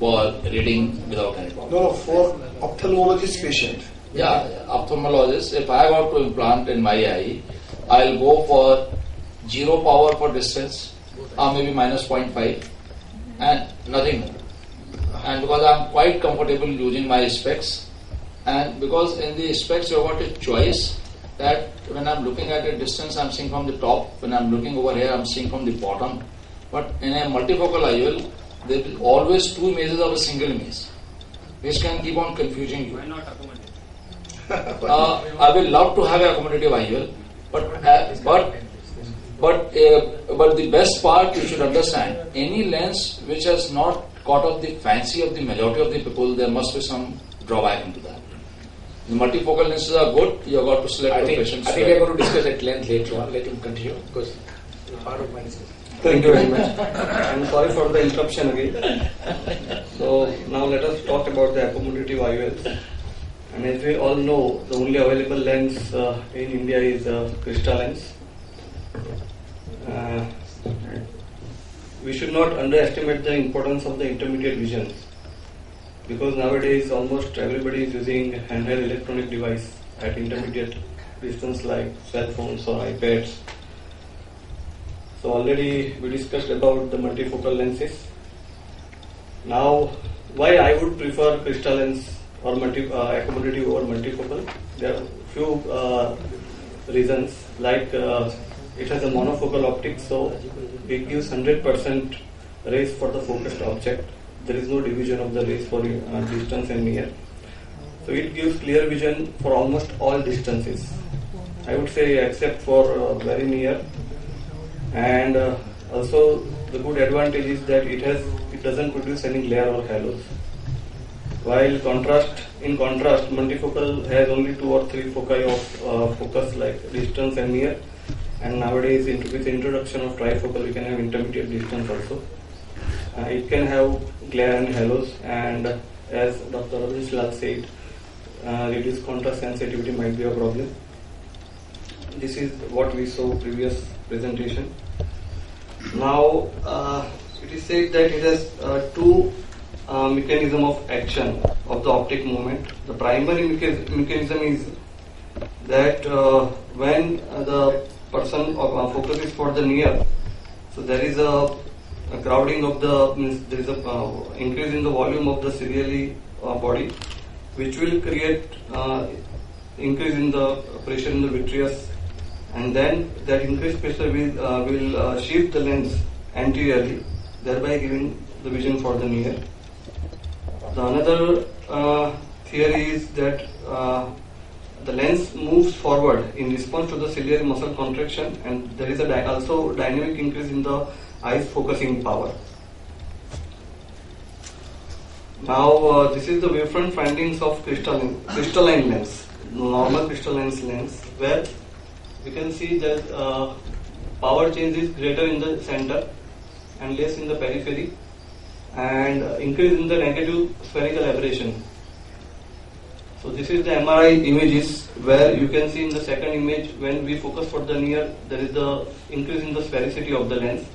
for reading without any problem. No, for ophthalmologist patient. Yeah, ophthalmologist. If I got to implant in my eye, I'll go for 0 power for distance, or maybe minus 0.5, and nothing more. And because I'm quite comfortable using my specs, and because in the specs you've got a choice that when I'm looking at a distance, I'm seeing from the top. When I'm looking over here, I'm seeing from the bottom. But in a multifocal IOL, there will always 2 images of a single image, which can keep on confusing you. Why not accommodative? I will love to have a accommodative IOL, but the best part you should understand, any lens which has not caught up the fancy of the majority of the people, there must be some drawback into that. The multifocal lenses are good, you have got to select your patients. I think we are going to discuss at length later on. Let him continue because it's part of my discussion. Thank you very much. I'm sorry for the interruption again. So now let us talk about the accommodative IOLs. And as we all know, the only available lens in India is crystal lens. We should not underestimate the importance of the intermediate vision, because nowadays almost everybody is using handheld electronic device at intermediate distance like cell phones or iPads. So already we discussed about the multifocal lenses. Now, why I would prefer crystal lens or accommodative over multifocal? There are few reasons, like it has a monofocal optics, so it gives 100% rays for the focused object. There is no division of the rays for distance and near. So it gives clear vision for almost all distances, I would say, except for very near. And also the good advantage is that it doesn't produce any glare or halos. While in contrast, multifocal has only 2 or 3 foci of focus like distance and near. And nowadays, with the introduction of trifocal, we can have intermediate distance also. It can have glare and halos, and as Dr. Rajesh Lal said, reduced contrast sensitivity might be a problem. This is what we saw previous presentation. Now, it is said that it has 2 mechanism of action of the optic movement. The primary mechanism is that when the person focuses for the near, so there is a crowding of there is a increase in the volume of the ciliary body, which will create increase in the pressure in the vitreous, and then that increased pressure will shift the lens anteriorly, thereby giving the vision for the near. The another theory is that the lens moves forward in response to the ciliary muscle contraction, and there is also dynamic increase in the eye's focusing power. Now, this is the wavefront findings of crystalline lens, normal crystalline lens, where we can see that power change is greater in the center and less in the periphery, and increase in the negative spherical aberration. So this is the MRI images, where you can see in the second image, when we focus for the near, there is the increase in the sphericity of the lens.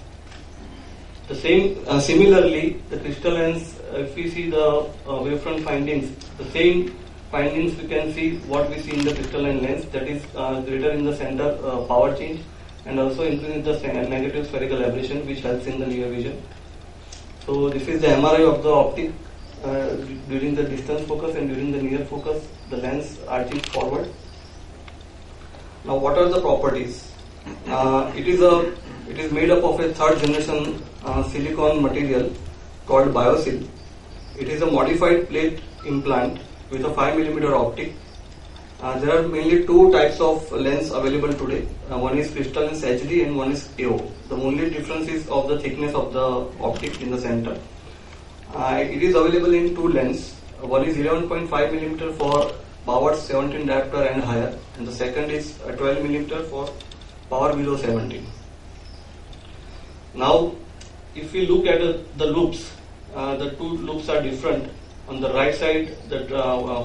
The same, similarly, the crystal lens, if we see the wavefront findings, the same findings we can see what we see in the crystalline lens, that is greater in the center power change, and also increase in the negative spherical aberration, which helps in the near vision. So this is the MRI of the optic. During the distance focus and during the near focus, the lens arches forward. Now, what are the properties? It is made up of a 3rd generation silicone material called BioSil. It is a modified plate implant with a 5 mm optic. There are mainly 2 types of lens available today. One is crystal lens HD and one is AO. The only difference is of the thickness of the optic in the center. It is available in 2 lenses. One is 11.5 mm for power 17 diopter and higher, and the second is 12 mm for power below 17. Now, if we look at the loops, the 2 loops are different. On the right side, the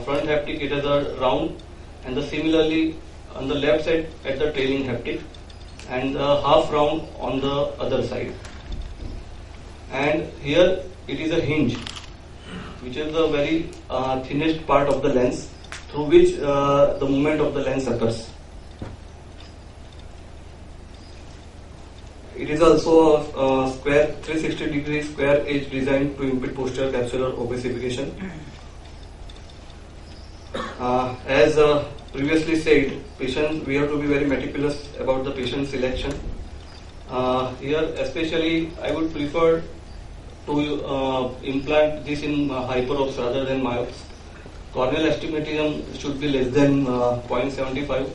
front haptic, it has a round, and similarly on the left side at the trailing haptic, and the half round on the other side. And here it is a hinge, which is the very thinnest part of the lens through which the movement of the lens occurs. It is also a square 360-degree square edge designed to impede posterior capsular opacification. As previously said, patients, we have to be very meticulous about the patient selection. Here especially I would prefer to implant this in hyperops rather than myopes. Corneal astigmatism should be less than 0.75,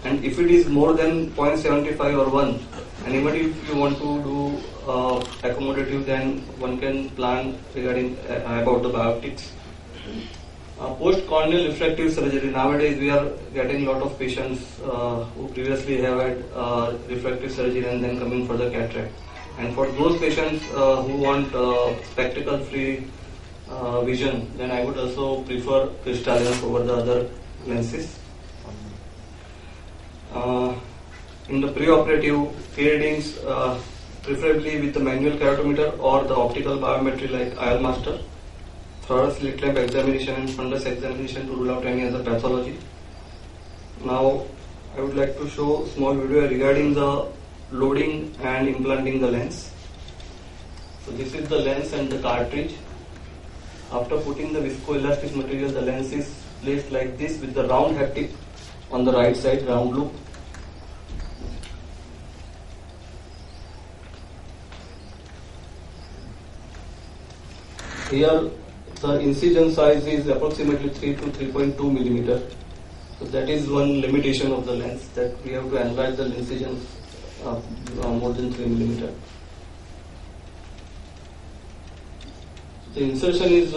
and if it is more than 0.75 or 1, and even if you want to do accommodative, then one can plan regarding about the bioptics. Post corneal refractive surgery, nowadays we are getting a lot of patients who previously have had refractive surgery and then coming for the cataract. And for those patients who want spectacle free vision, then I would also prefer crystallines over the other lenses. In the preoperative readings, preferably with the manual keratometer or the optical biometry like IOL master, thorough slit lamp examination and fundus examination to rule out any other pathology. Now I would like to show small video regarding the loading and implanting the lens. So this is the lens and the cartridge. After putting the viscoelastic material, the lens is placed like this with the round haptic on the right side, round loop. Here the incision size is approximately 3 to 3.2 millimeter. So that is one limitation of the lens, that we have to enlarge the incision more than 3 millimeter. The insertion is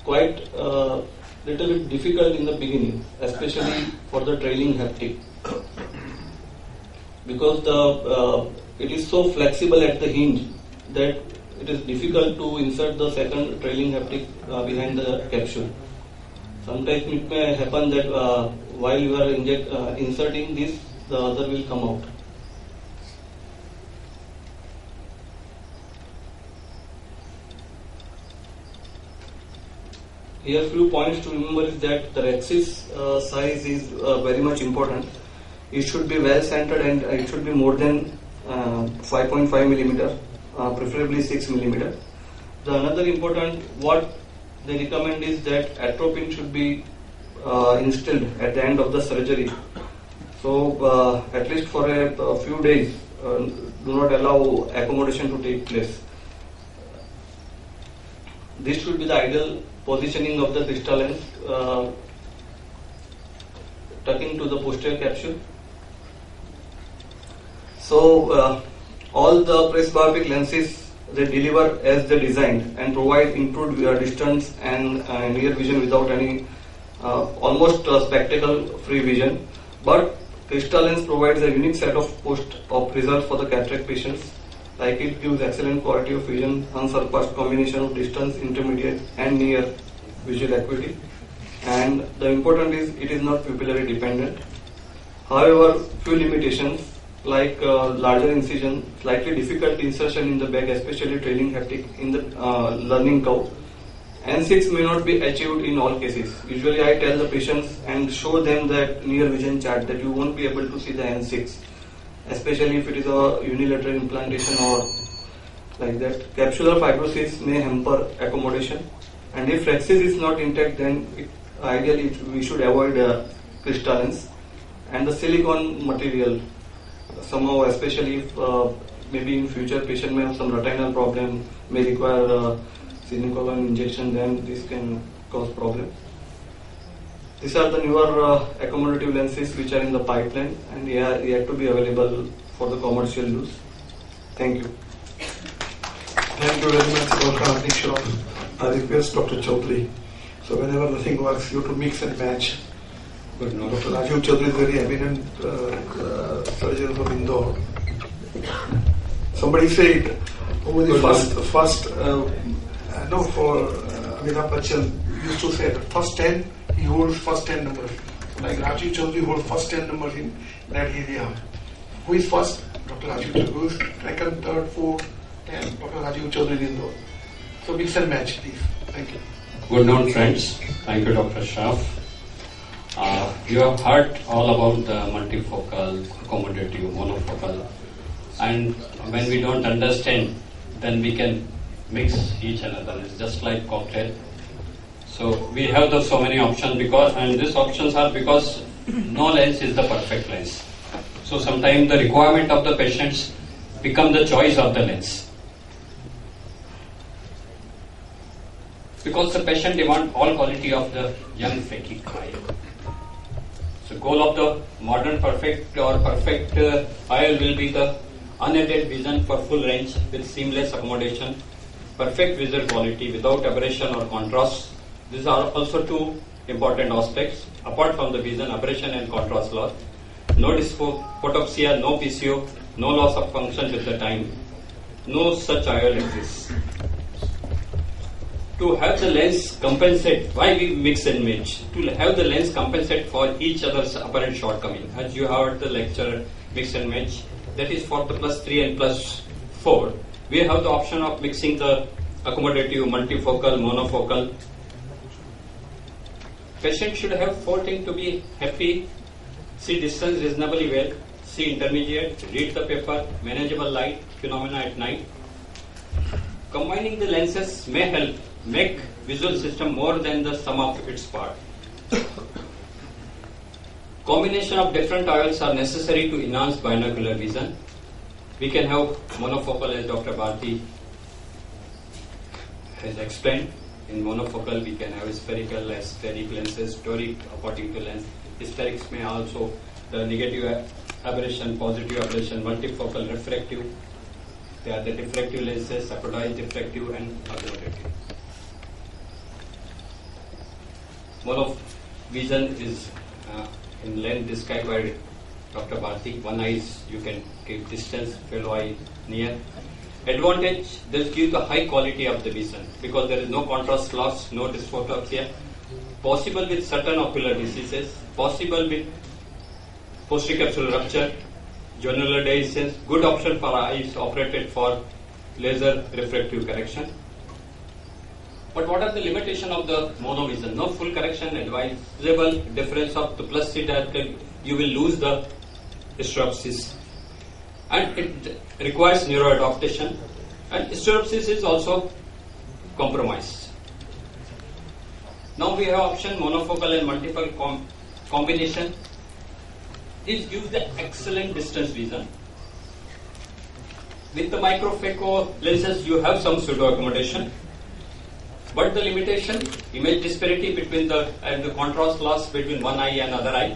quite little bit difficult in the beginning, especially for the trailing haptic, because it is so flexible at the hinge that it is difficult to insert the second trailing haptic behind the capsule. Sometimes it may happen that while you are inserting this, the other will come out. Here few points to remember is that the axis size is very much important. It should be well centered and it should be more than 5.5 millimeter. Preferably 6 millimeter. The another important what they recommend is that atropine should be instilled at the end of the surgery. So at least for a few days, do not allow accommodation to take place. This should be the ideal positioning of the crystal lens, tucking to the posterior capsule. So all the presbyopic lenses, they deliver as they designed and provide improved distance and near vision without any almost spectacle free vision. But crystal lens provides a unique set of post-op results for the cataract patients. Like it gives excellent quality of vision, unsurpassed combination of distance, intermediate and near visual acuity. And the important is it is not pupillary dependent. However, few limitations like larger incision, slightly difficult insertion in the back, especially trailing haptic in the learning curve. N6 may not be achieved in all cases. Usually I tell the patients and show them that near vision chart that you won't be able to see the N6, especially if it is a unilateral implantation or like that. Capsular fibrosis may hamper accommodation, and if rhexis is not intact, then ideally we should avoid crystal lens. And the silicone material, somehow, especially if maybe in future patient may have some retinal problem, may require silicone injection, then this can cause problem. These are the newer accommodative lenses which are in the pipeline and they are yet to be available for the commercial use. Thank you. Thank you very much, Dr. Nishon. I request Dr. Chaudhary. So whenever nothing works, you have to mix and match. But no. Dr. Rajiv Chaudhary is very eminent surgeon from Indore. Somebody said, who is the first for Amitabh Bachchan used to say the first 10, he holds first 10 numbers. Like Rajiv Chaudhary holds first 10 numbers in that area. Who is first? Dr. Rajiv Chaudhary. Who is second, third, fourth, 10? Dr. Rajiv Chaudhary in Indore. So mix and match, please. Thank you. Good noon, friends. Thank you, Dr. Shah. You have heard all about the multifocal, accommodative, monofocal, and when we don't understand, then we can mix each another. It's just like cocktail. So we have so many options and these options are because no lens is the perfect lens. So sometimes the requirement of the patients become the choice of the lens. Because the patient demands all quality of the young phakic eye. So goal of the modern perfect IOL will be the unaided vision for full range with seamless accommodation, perfect visual quality without aberration or contrast. These are also two important aspects. Apart from the vision, aberration and contrast loss, no dysphotopsia, no PCO, no loss of function with the time. No such IOL exists. To have the lens compensate, why we mix and match? To have the lens compensate for each other's apparent shortcoming. As you heard the lecture, mix and match, that is for the +3 and +4. We have the option of mixing the accommodative, multifocal, monofocal. Patient should have 4 things to be happy: see distance reasonably well, see intermediate, read the paper, manageable light phenomena at night. Combining the lenses may help make visual system more than the sum of its part. Combination of different IOLs are necessary to enhance binocular vision. We can have monofocal, as Dr. Bharti has explained. In monofocal, we can have spherical, aspheric lenses, toric according to lens. Spherics may also the negative aberration, positive aberration, multifocal, refractive. They are the diffractive lenses, apodized diffractive and accommodative. Monovision is in length described by Dr. Bharti. One eye is you can keep distance, fellow eye near. Advantage, this gives the high quality of the vision because there is no contrast loss, no dysphotopsia. Possible with certain ocular diseases, possible with posterior capsular rupture, jonular dehiscence, good option for eyes operated for laser refractive correction. But what are the limitations of the monovision? No full correction advisable, difference of the plus C diopter, you will lose the hysteropsis. And it requires neuroadaptation, and hysteropsis is also compromised. Now we have option monofocal and multifocal combination. This gives the excellent distance vision. With the microphaco lenses, you have some pseudo accommodation, but the limitation, image disparity between and the contrast loss between one eye and other eye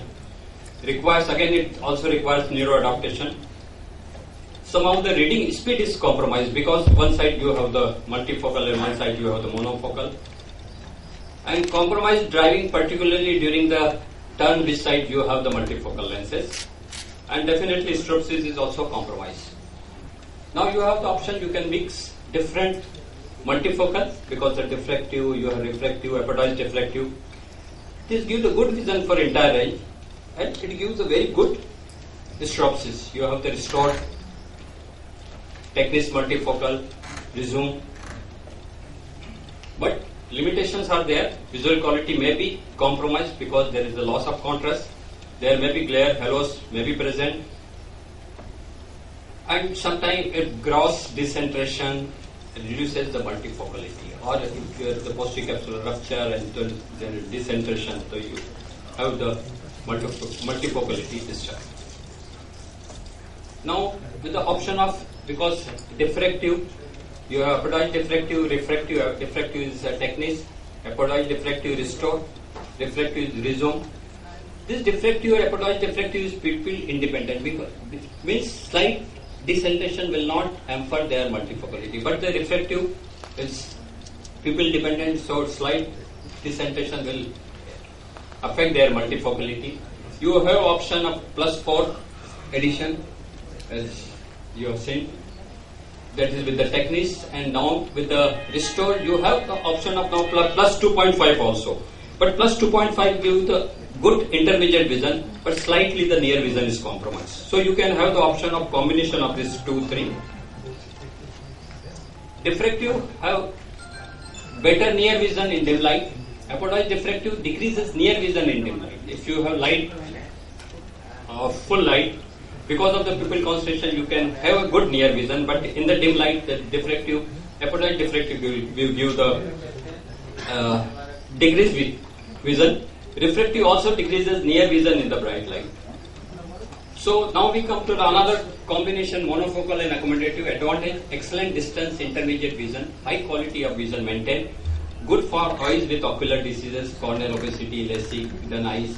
requires, again, it also requires neuroadaptation. Somehow the reading speed is compromised because one side you have the multifocal and one side you have the monofocal. And compromised driving, particularly during the turn, which side you have the multifocal lenses. And definitely hysteropsis is also compromised. Now you have the option, you can mix different multifocal because the diffractive, you have refractive, apodized diffractive. This gives a good vision for entire range and it gives a very good hysteropsis. You have the restored techniques multifocal, resume. But limitations are there. Visual quality may be compromised because there is a loss of contrast. There may be glare, halos may be present. And sometimes it gross decentration reduces the multifocality. Or if you have the posterior capsular rupture and there is decentration, so you have the multifocality discharge. Now with the option of, because diffractive, you have apodized diffractive, refractive. Diffractive is a technique, apodized diffractive restore, refractive is resume. This diffractive or apodized diffractive is pupil independent because it means slight decentration will not hamper their multifocality, but the refractive is pupil dependent, so slight decentration will affect their multifocality. You have option of +4 addition, as you have seen, that is with the techniques, and now with the restore you have the option of now plus 2.5 also, but plus 2.5 gives the good intermediate vision, but slightly the near vision is compromised. So you can have the option of combination of these 2, 3. Diffractive have better near vision in dim light. Apodized diffractive decreases near vision in dim light. If you have light, full light, because of the pupil concentration, you can have a good near vision, but in the dim light, the diffractive, apodized diffractive will give the decreased vision. Refractive also decreases near vision in the bright light. So now we come to another combination, monofocal and accommodative advantage, excellent distance, intermediate vision, high quality of vision maintained, good for eyes with ocular diseases, corneal obesity, LASIK, done eyes.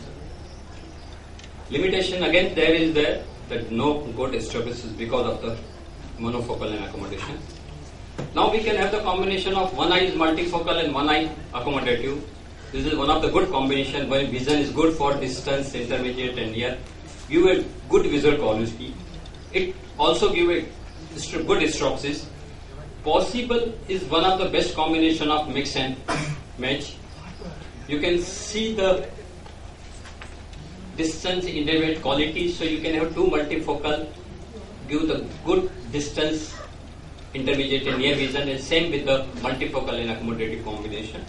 Limitation again there is there that no good establishes because of the monofocal and accommodation. Now we can have the combination of one eye is multifocal and one eye accommodative. This is one of the good combination where vision is good for distance, intermediate and near. Give a good visual quality. It also give a good stropsis. Possible is one of the best combination of mix and match. You can see the distance, intermediate quality, so you can have two multifocal, give the good distance, intermediate and near vision, and same with the multifocal and accommodative combination.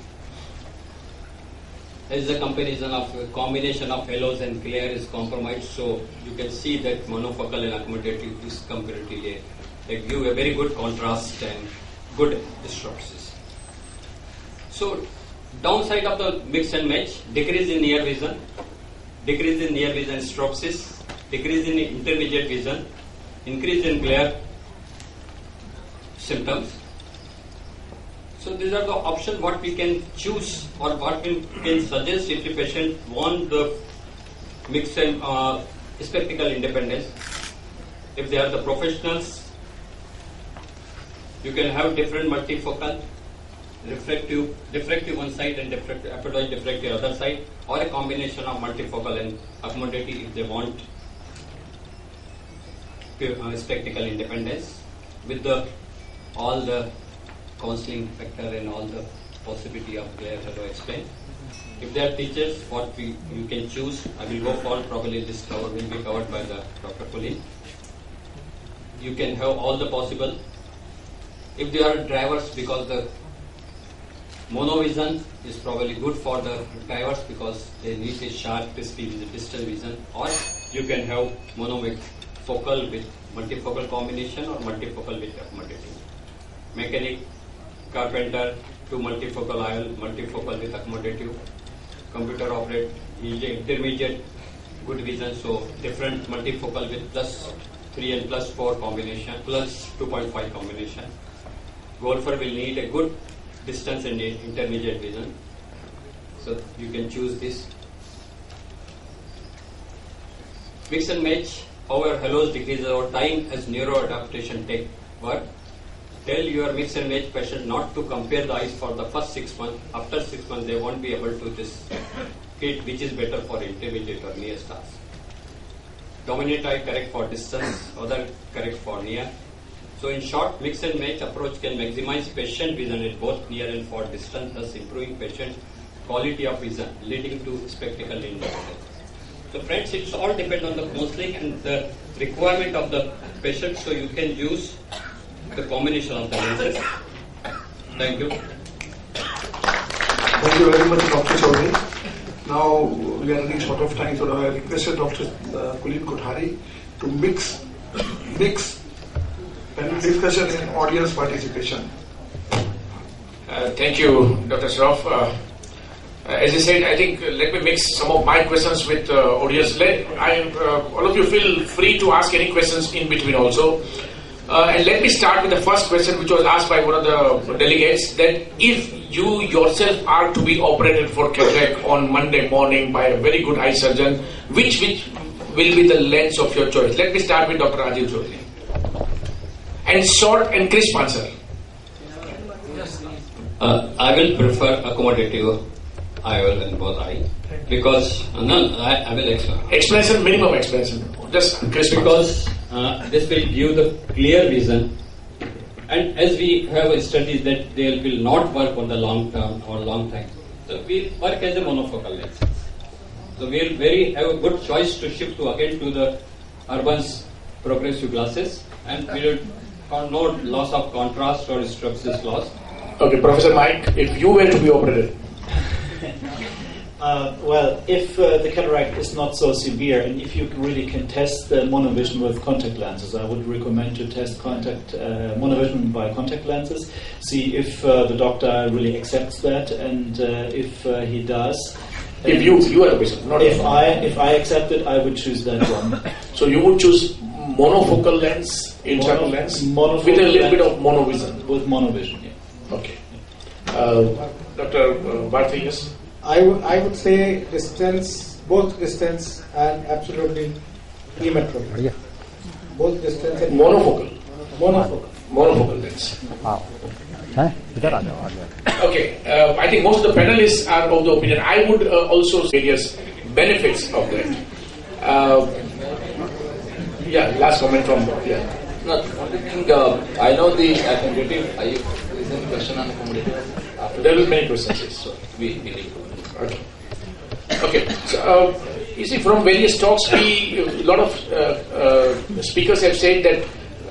As a combination of halos and glare is compromised, so you can see that monofocal and accommodative is comparatively they give a very good contrast and good stropsis. So downside of the mix and match, decrease in near vision, decrease in near vision stropsis, decrease in intermediate vision, increase in glare symptoms. So these are the options what we can choose or what we can suggest if the patient want the mix and spectacle independence. If they are the professionals, you can have different multifocal, diffractive one side and apodized diffractive other side, or a combination of multifocal and accommodative if they want spectacle independence with all the counseling factor and all the possibility of glare that I explained. If they are teachers, what you can choose, I will go for probably this will be covered by the Dr. Pulin. You can have all the possible. If they are drivers, because the monovision is probably good for the drivers because they need a sharp, crispy distal vision, or you can have monofocal with multifocal combination or multifocal with accommodative. Mechanic, carpenter, two multifocal IOL, multifocal with accommodative. Computer operator, intermediate, good vision, so different multifocal with +3 and +4 combination, +2.5 combination. Golfer will need a good distance and intermediate vision, so you can choose this. Mix and match, however, halos decreases over time as neuroadaptation take work. Tell your mix and match patient not to compare the eyes for the first 6 months. After 6 months, they won't be able to decide which is better for intermediate or near stars. Dominant eye correct for distance, other correct for near. So in short, mix and match approach can maximize patient vision in both near and far distance, thus improving patient quality of vision, leading to spectacle independence. So friends, it's all depend on the counseling and the requirement of the patient, so you can use the combination of the lenses. Thank you. Thank you very much, Dr. Chaudhary. Now we are running short of time, so I requested Dr. Kulin Kothari to mix panel discussion and audience participation. Thank you, Dr. Shroff. As I said, I think let me mix some of my questions with audience. All of you feel free to ask any questions in between also. And let me start with the first question, which was asked by one of the delegates, that if you yourself are to be operated for cataract on Monday morning by a very good eye surgeon, which will be the lens of your choice? Let me start with Dr. Rajiv Chaudhary. And short and crisp answer. I will prefer accommodative IOL in both eye because I will explain. Explanation, minimum explanation. Just crisp. Because this will give the clear vision, and as we have studies that they will not work on the long term or long time, so we work as a monofocal lens. So we will have a good choice to shift to the Urban's progressive glasses, and we will have no loss of contrast or stropsis loss. Okay, Professor Mike, if you were to be operated. Well, if the cataract is not so severe, and if you really can test the monovision with contact lenses, I would recommend to test monovision by contact lenses. See if the doctor really accepts that, and if he does. If you are the patient, not if I accept it, I would choose that one. So you would choose monofocal lens, intraocular lens, with a little bit of monovision. With monovision, yeah. Okay. Dr. Bharti, yes. I would say distance, both distance and absolutely emetropic. Yeah. Both distance and Monofocal. Monofocal lens. Wow. Okay, I think most of the panelists are of the opinion. I would also say various benefits of that. Last comment from No, I think I know the accommodative. Is there any question on accommodative? There will be many questions. Yes. So we need to. Okay. So you see, from various talks, a lot of speakers have said that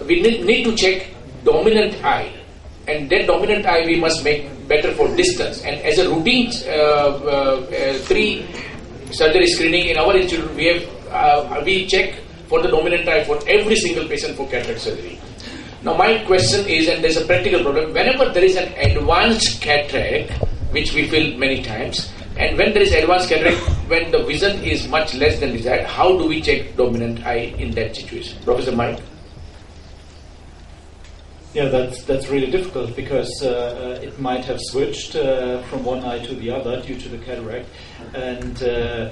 we need to check dominant eye, and that dominant eye we must make better for distance. And as a routine 3 surgery screening in our institute, we check for the dominant eye for every single patient for cataract surgery. Now my question is, and there's a practical problem, whenever there is an advanced cataract, which we feel many times, and when there is advanced cataract, when the vision is much less than desired, how do we check dominant eye in that situation? Professor Mike? Yeah, that's really difficult because it might have switched from one eye to the other due to the cataract, and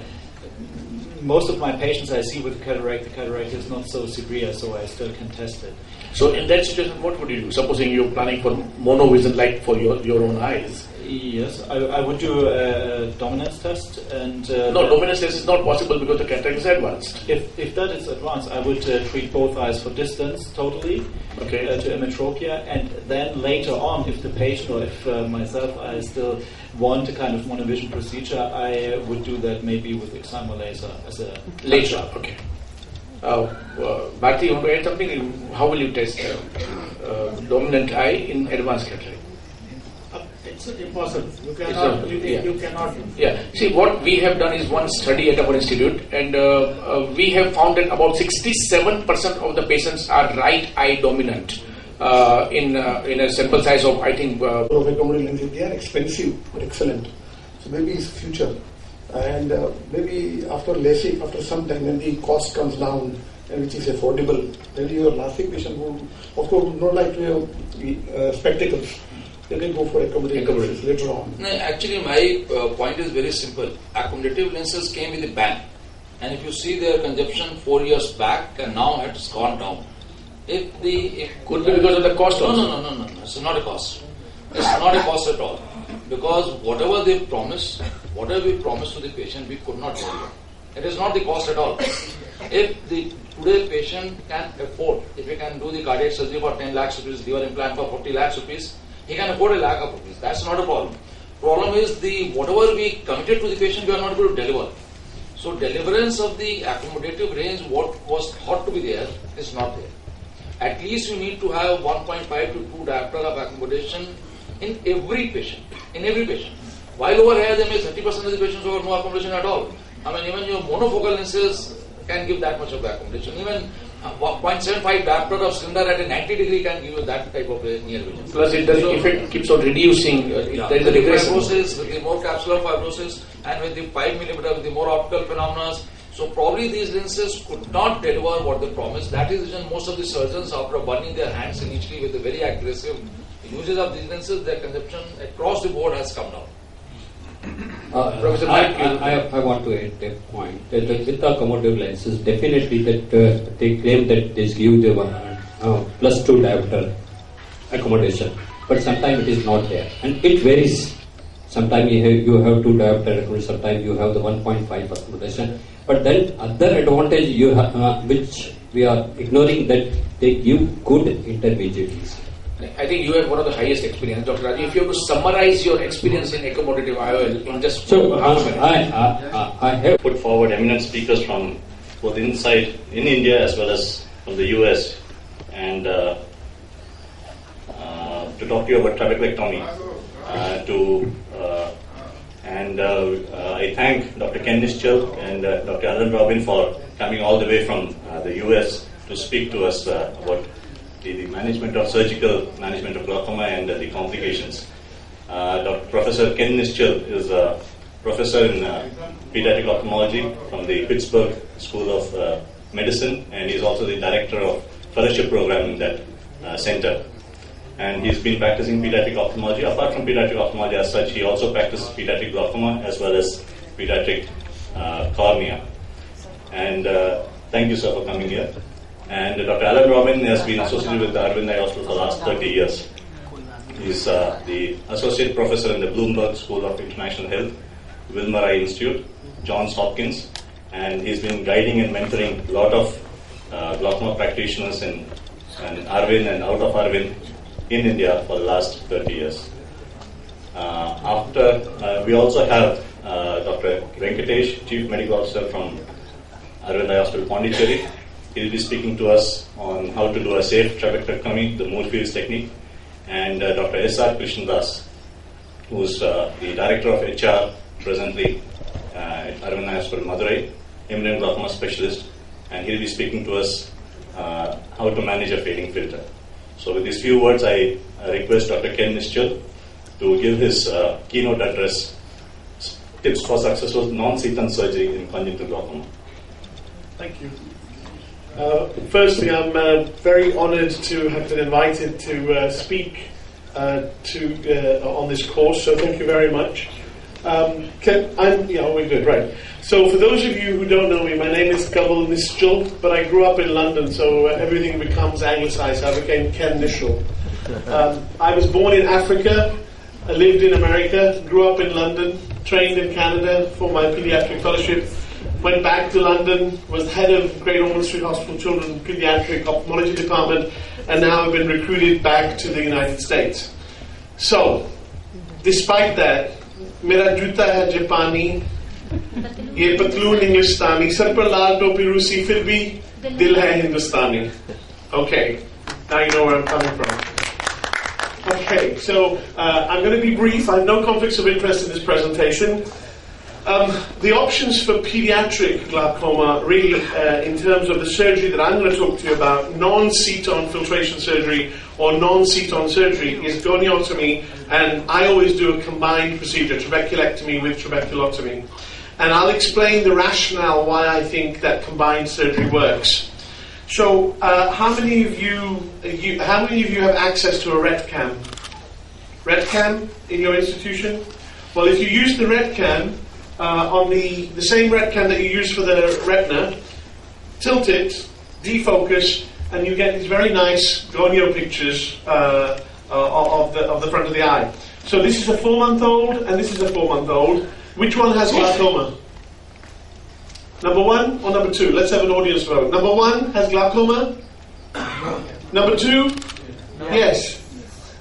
most of my patients I see with the cataract is not so severe, so I still can test it. So in that situation, what would you do? Supposing you're planning for monovision, like for your own eyes. Yes, I would do a dominance test, and no, dominance test is not possible because the cataract is advanced. If that is advanced, I would treat both eyes for distance totally, okay, to emetropia, and then later on, if the patient or if myself I still want a kind of monovision procedure, I would do that maybe with excimer laser as a later. Okay. Bharti, you want to add something? How will you test dominant eye in advanced cataract? It's impossible. You cannot. You cannot. Yeah. See, what we have done is one study at our institute, and we have found that about 67% of the patients are right eye dominant in a sample size of, I think. Accommodative lenses, they are expensive but excellent. So maybe it's future, and maybe after LASIK, after some time, when the cost comes down and which is affordable, then your LASIK patient would, of course, would not like to have spectacles. They can go for accommodative lenses later on. No, actually, my point is very simple. Accommodative lenses came with a bang, and if you see their consumption 4 years back, and now it's gone down. Could be because of the cost also. No. It's not a cost. It's not a cost at all. Because whatever we promise to the patient, we could not deliver. It is not the cost at all. If the today patient can afford, if he can do the cardiac surgery for 10 lakhs rupees, liver implant for 40 lakhs rupees, he can afford a lakh of rupees. That's not a problem. Problem is whatever we committed to the patient, we are not able to deliver. So deliverance of the accommodative range, what was thought to be there, is not there. At least you need to have 1.5 to 2 diopter of accommodation in every patient. While over here, there may 30% of the patients who have no accommodation at all. I mean, even your monofocal lenses can give that much of accommodation. Even 0.75 diopter of cylinder at a 90 degree can give you that type of near vision. Plus, it does effect keeps on reducing. There is a regression. Fibrosis, with the more capsular fibrosis, and with the 5 millimeter, with the more optical phenomena. So probably these lenses could not deliver what they promised. That is reason most of the surgeons, after burning their hands initially with the very aggressive uses of these lenses, their consumption across the board has come down. Professor Mike, I want to add a point that with the accommodative lenses, definitely that they claim that they give the +2 diopter accommodation, but sometimes it is not there, and it varies. Sometimes you have 2 diopter accommodation, sometimes you have the 1.5 accommodation. But then other advantage you have, which we are ignoring, that they give good intermediaries. I think you have one of the highest experience, Dr. Raji. If you have to summarize your experience in accommodative IOL in just half a minute. I have put forward eminent speakers from both inside in India as well as from the US, and to talk to you about trabeculectomy. I thank Dr. Ken Nischal and Dr. Alan Robin for coming all the way from the US to speak to us about the management of surgical management of glaucoma and the complications. Professor Ken Nischal is a professor in pediatric ophthalmology from the Pittsburgh School of Medicine, and he's also the director of fellowship program in that center. And he's been practicing pediatric ophthalmology. Apart from pediatric ophthalmology as such, he also practices pediatric glaucoma as well as pediatric cornea. And thank you, sir, for coming here. And Dr. Alan Robin has been associated with the Arvind Eye Hospital for the last 30 years. He's the associate professor in the Bloomberg School of International Health, Wilmer Eye Institute, Johns Hopkins, and he's been guiding and mentoring a lot of glaucoma practitioners in Arvind and out of Arvind in India for the last 30 years. We also have Dr. Venkatesh, Chief Medical Officer from Arvind Eye Hospital, Pondicherry. He'll be speaking to us on how to do a safe trabeculectomy, the Moorfields technique, and Dr. S.R. Krishnadas, who's the Director of HR presently at Arvind Eye Hospital, Madurai, eminent glaucoma specialist, and he'll be speaking to us how to manage a fading filter. So with these few words, I request Dr. Ken Nischal to give his keynote address, Tips for Successful Non-Seton Surgery in Congenital Glaucoma. Thank you. Firstly, I'm very honoured to have been invited to speak on this course, so thank you very much. We're good, right. So for those of you who don't know me, my name is Kaval Nischal, but I grew up in London, so everything becomes anglicised. I became Ken Nischal. I was born in Africa, I lived in America, grew up in London, trained in Canada for my paediatric fellowship, went back to London, was head of Great Ormond Street Hospital Children Paediatric Ophthalmology Department, and now I've been recruited back to the United States. So, despite that, मेरा जूता है जापानी, ये पतलून इंग्लिस्तानी, sir पर लाल टोपी रूसी, फिर भी दिल है हिंदुस्तानी. Okay, now you know where I'm coming from. Okay, so I'm going to be brief. I have no conflicts of interest in this presentation. The options for pediatric glaucoma, really, in terms of the surgery that I'm going to talk to you about, non-seton filtration surgery or non-seton surgery, is goniotomy, and I always do a combined procedure, trabeculectomy with trabeculotomy. And I'll explain the rationale why I think that combined surgery works. So, how many of you have access to a RETCam? RETCam in your institution? Well, if you use the RETCam, on the same RETCam that you use for the retina, tilt it, defocus, and you get these very nice gonio pictures of the front of the eye. So this is a 4-month-old, and this is a 4-month-old. Which one has glaucoma? Number 1 or number 2? Let's have an audience vote. Number 1 has glaucoma? Number 2? Yes.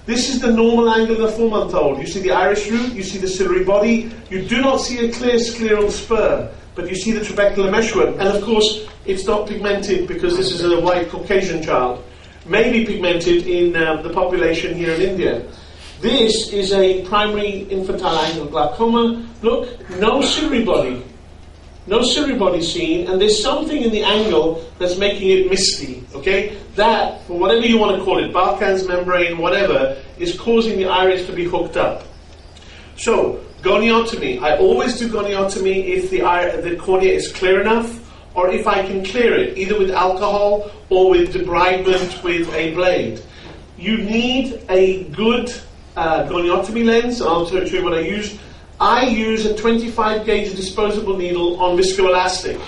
This is the normal angle of the 4-month-old. You see the iris root, you see the ciliary body. You do not see a clear scleral spur, but you see the trabecular meshwork. And of course, it's not pigmented because this is a white Caucasian child. Maybe pigmented in the population here in India. This is a primary infantile angle glaucoma. Look, no ciliary body. No ciliary body seen, and there's something in the angle that's making it misty, okay? That, for whatever you want to call it, Barkhan's membrane, whatever, is causing the iris to be hooked up. So, goniotomy. I always do goniotomy if the cornea is clear enough, or if I can clear it, either with alcohol or with debridement with a blade. You need a good goniotomy lens. I'll show you what I use. I use a 25 gauge disposable needle on viscoelastic.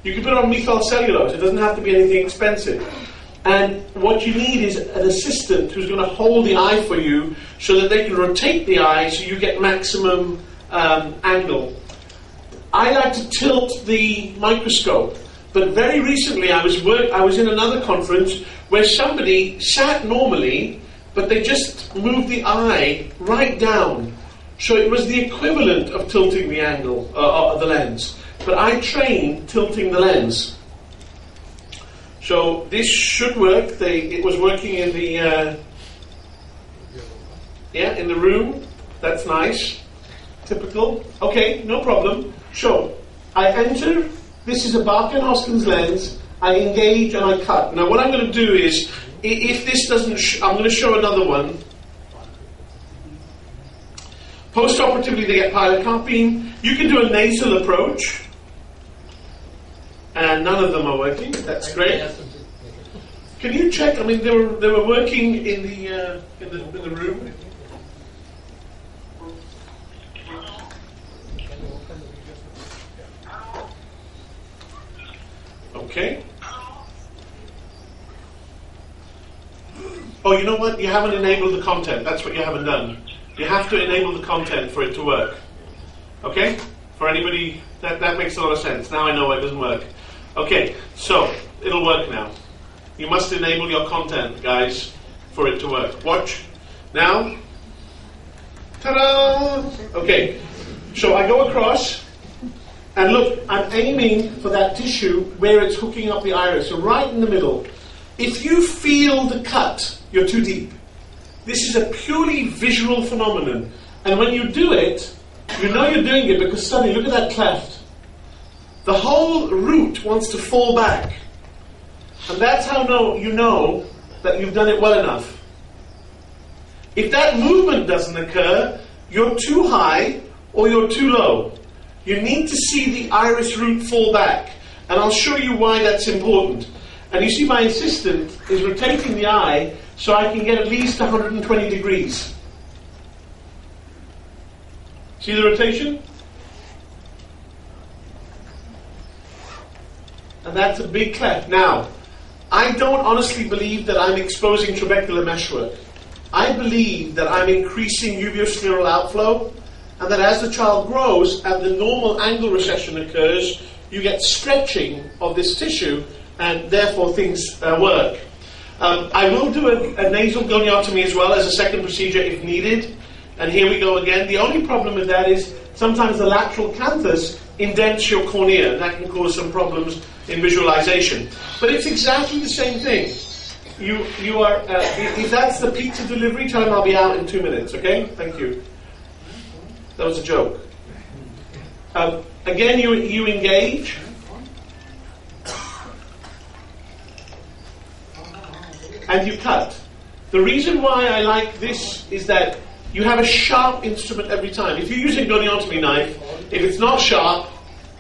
You can put it on methyl cellulose. It doesn't have to be anything expensive. And what you need is an assistant who's going to hold the eye for you so that they can rotate the eye so you get maximum angle. I like to tilt the microscope. But very recently I was in another conference where somebody sat normally, but they just moved the eye right down. So it was the equivalent of tilting the angle of the lens. But I trained tilting the lens. So this should work. It was working in the Yeah, in the room. That's nice. Typical. Okay, no problem. Sure. I enter. This is a Barker and Hoskins lens. I engage and I cut. Now what I'm going to do is, if this doesn't, I'm going to show another one. Post-operatively they get pilocarpine. You can do a nasal approach. And none of them are working. That's great. Can you check? I mean, they were working in the room. Okay. Oh, you know what? You haven't enabled the content. That's what you haven't done. You have to enable the content for it to work. Okay? For anybody, that makes a lot of sense. Now I know why it doesn't work. Okay, so it'll work now. You must enable your content, guys, for it to work. Watch. Now. Ta-da! Okay, so I go across, and look, I'm aiming for that tissue where it's hooking up the iris, so right in the middle. If you feel the cut, you're too deep. This is a purely visual phenomenon. And when you do it, you know you're doing it because suddenly, look at that cleft. The whole root wants to fall back. And that's how you know that you've done it well enough. If that movement doesn't occur, you're too high or you're too low. You need to see the iris root fall back. And I'll show you why that's important. And you see my assistant is rotating the eye so I can get at least 120 degrees. See the rotation? And that's a big cleft. Now, I don't honestly believe that I'm exposing trabecular meshwork. I believe that I'm increasing uveoscleral outflow, and that as the child grows and the normal angle recession occurs, you get stretching of this tissue, and therefore things work. I will do a nasal goniotomy as well as a second procedure if needed. And here we go again. The only problem with that is sometimes the lateral canthus indents your cornea, and that can cause some problems in visualization. But it's exactly the same thing. You are, if that's the pizza delivery, tell him I'll be out in 2 minutes, okay? Thank you. That was a joke. Again, you engage. And you cut. The reason why I like this is that you have a sharp instrument every time. If you're using a goniotomy knife, if it's not sharp,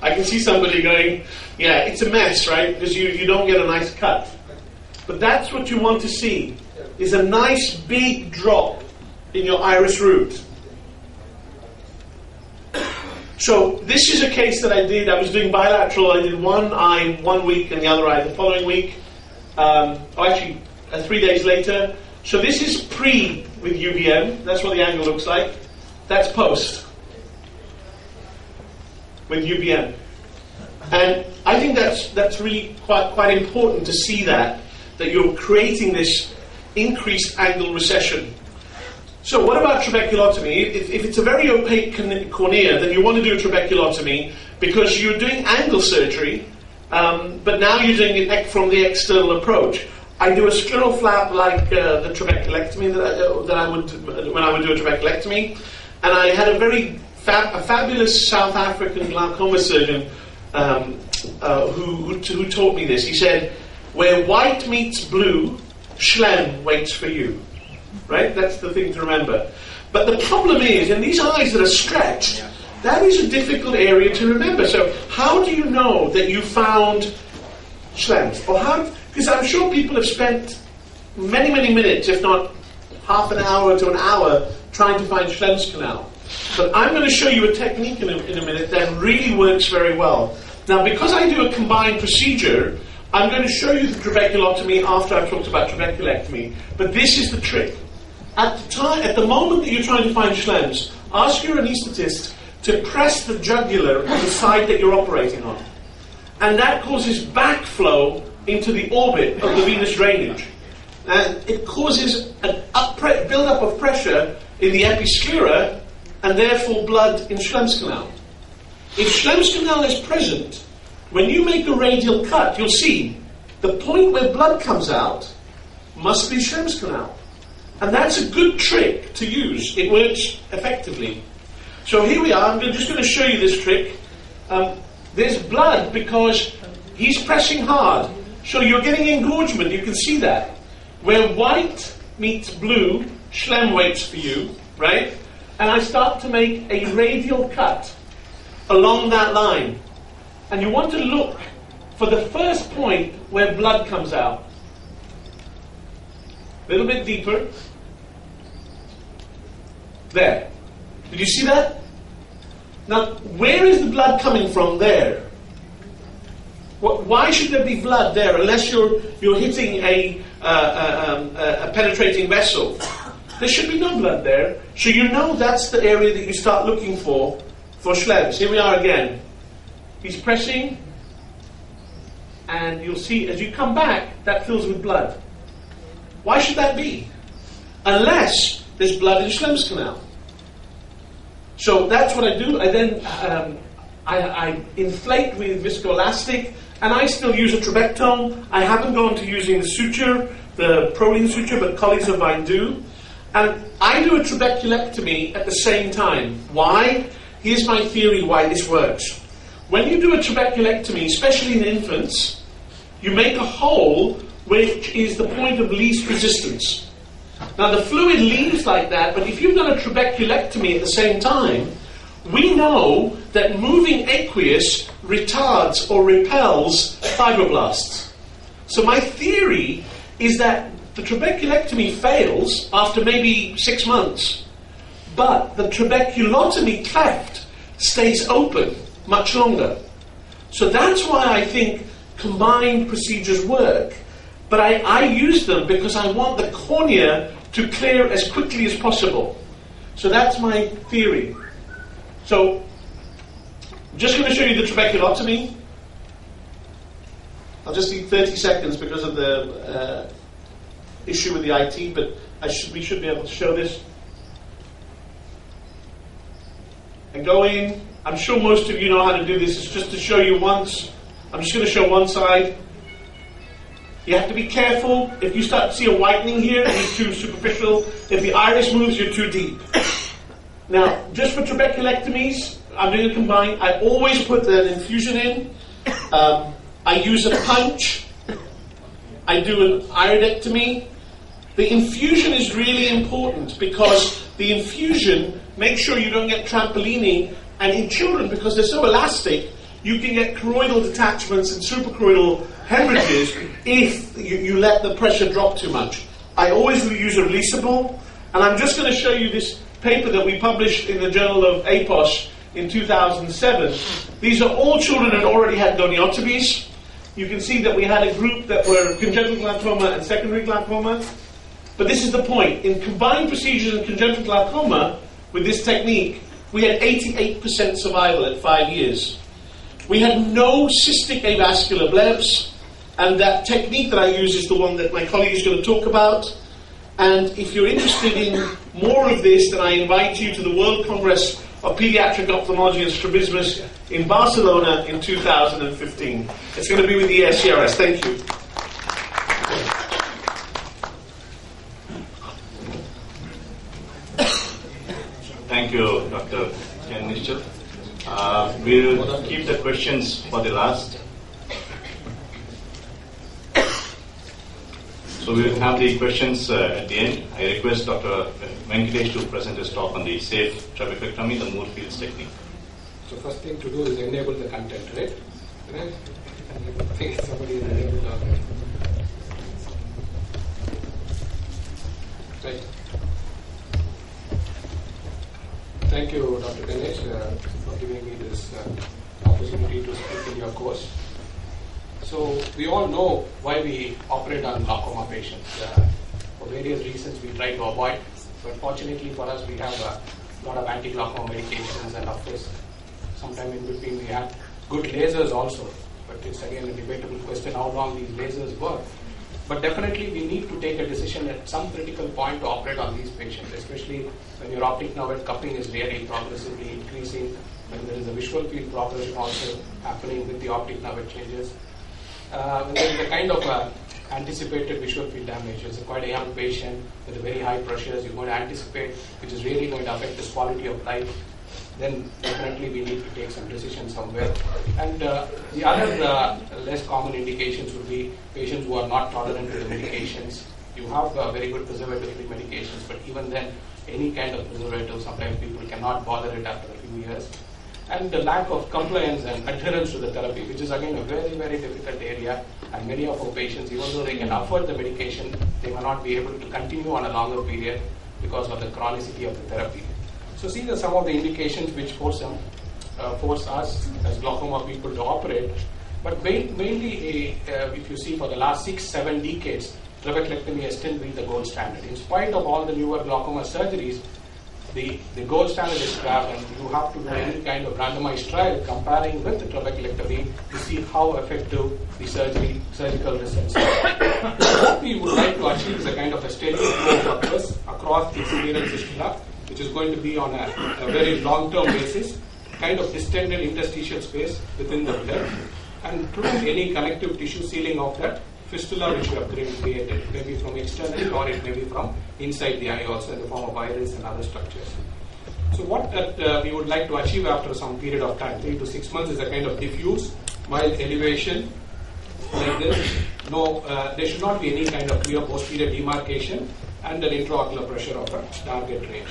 I can see somebody going, yeah, it's a mess, right? Because you don't get a nice cut. But that's what you want to see, is a nice big drop in your iris root. So this is a case that I did. I was doing bilateral. I did one eye 1 week and the other eye the following week. Actually, 3 days later. So this is pre with UVM. That's what the angle looks like. That's post with UVM. And I think that's really quite important to see that you're creating this increased angle recession. So what about trabeculotomy? If it's a very opaque cornea, then you want to do a trabeculotomy because you're doing angle surgery, but now you're doing it from the external approach. I do a scleral flap like the trabeculectomy that I would when I would do a trabeculectomy, and I had a fabulous South African glaucoma surgeon who taught me this. He said, "Where white meets blue, Schlem waits for you." Right? That's the thing to remember. But the problem is, in these eyes that are stretched, that is a difficult area to remember. So how do you know that you found Schlems? Or how? Because I'm sure people have spent many, many minutes, if not half an hour to an hour, trying to find Schlem's canal. But I'm going to show you a technique in a minute that really works very well. Now, because I do a combined procedure, I'm going to show you the trabeculotomy after I've talked about trabeculectomy. But this is the trick. At the moment that you're trying to find Schlems, ask your anaesthetist to press the jugular on the side that you're operating on. And that causes backflow into the orbit of the venous drainage. And it causes an build-up of pressure in the episclera and therefore blood in Schlems canal. If Schlems canal is present, when you make a radial cut, you'll see the point where blood comes out must be Schlems canal. And that's a good trick to use. It works effectively. So here we are. I'm just going to show you this trick. There's blood because he's pressing hard. So you're getting engorgement. You can see that. Where white meets blue, Schlemm waits for you, right? And I start to make a radial cut along that line. And you want to look for the first point where blood comes out. A little bit deeper. There. Did you see that? Now, where is the blood coming from there? Why should there be blood there unless you're hitting a penetrating vessel? There should be no blood there. So you know that's the area that you start looking for Schlemms. Here we are again. He's pressing, and you'll see as you come back, that fills with blood. Why should that be? Unless there's blood in Schlemm's canal. So that's what I do. I then I inflate with viscoelastic, and I still use a trabectome. I haven't gone to using the suture, the proline suture, but colleagues of mine do. And I do a trabeculectomy at the same time. Why? Here's my theory why this works. When you do a trabeculectomy, especially in infants, you make a hole which is the point of least resistance. Now the fluid leaves like that, but if you've done a trabeculectomy at the same time, we know that moving aqueous retards or repels fibroblasts. So my theory is that the trabeculectomy fails after maybe 6 months, but the trabeculotomy cleft stays open much longer. So that's why I think combined procedures work, but I use them because I want the cornea to clear as quickly as possible. So that's my theory. So, I'm just going to show you the trabeculotomy. I'll just need 30 seconds because of the issue with the IT, but we should be able to show this. And go in. I'm sure most of you know how to do this. It's just to show you once. I'm just going to show one side. You have to be careful. If you start to see a whitening here, you're too superficial. If the iris moves, you're too deep. Now, just for trabeculectomies, I'm doing a combined. I always put an infusion in. I use a punch. I do an iridectomy. The infusion is really important because the infusion makes sure you don't get trampolining. And in children, because they're so elastic, you can get choroidal detachments and suprachoroidal hemorrhages if you let the pressure drop too much. I always use a releasable, and I'm just going to show you this paper that we published in the Journal of APOS in 2007. These are all children that already had goniotomies. You can see that we had a group that were congenital glaucoma and secondary glaucoma. But this is the point. In combined procedures in congenital glaucoma, with this technique, we had 88% survival at 5 years. We had no cystic avascular blebs, and that technique that I use is the one that my colleague is going to talk about. And if you're interested in more of this, then I invite you to the World Congress of Pediatric Ophthalmology and Strabismus in Barcelona in 2015. It's going to be with the ESCRS. Thank you. Thank you, Dr. Ken Nischal. We'll keep the questions for the last. So we will have the questions at the end. I request Dr. Venkatesh to present his talk on the safe trabeculaectomy, the Moore-Fields technique. So first thing to do is enable the content, right? Right? I think somebody is enabled already. Right. Thank you, Dr. Ganesh, for giving me this opportunity to speak in your course. So we all know why we operate on glaucoma patients. For various reasons we try to avoid, but fortunately for us we have a lot of anti-glaucoma medications, and of course sometime in between we have good lasers also. But it's again a debatable question how long these lasers work. But definitely we need to take a decision at some critical point to operate on these patients, especially when your optic nerve cupping is really progressively increasing, when there is a visual field progression also happening with the optic nerve changes. When there is a kind of a anticipated visual field damage. It's quite a young patient with a very high pressures. You're going to anticipate, which is really going to affect his quality of life. Then definitely we need to take some decisions somewhere. And the other less common indications would be patients who are not tolerant to the medications. You have very good preservative-free medications, but even then, any kind of preservative, sometimes people cannot bother it after a few years. And the lack of compliance and adherence to the therapy, which is again a very, very difficult area. And many of our patients, even though they can afford the medication, they may not be able to continue on a longer period because of the chronicity of the therapy. So these are some of the indications which force us as glaucoma people to operate. But mainly, if you see for the last 6-7 decades, trabeculectomy has still been the gold standard. In spite of all the newer glaucoma surgeries, the gold standard is scrapped, and you have to do any kind of randomized trial comparing with the trabeculectomy to see how effective the surgical results are. What we would like to achieve is a kind of a steady flow of pus across the ciliary fistula, which is going to be on a very long-term basis, kind of distended interstitial space within the blood, and prevent any connective tissue sealing of that fistula which you have created, maybe from externally or it may be from inside the eye also in the form of iris and other structures. So what we would like to achieve after some period of time, 3 to 6 months, is a kind of diffuse, mild elevation like this. No, there should not be any kind of clear posterior demarcation and an intraocular pressure of a target range.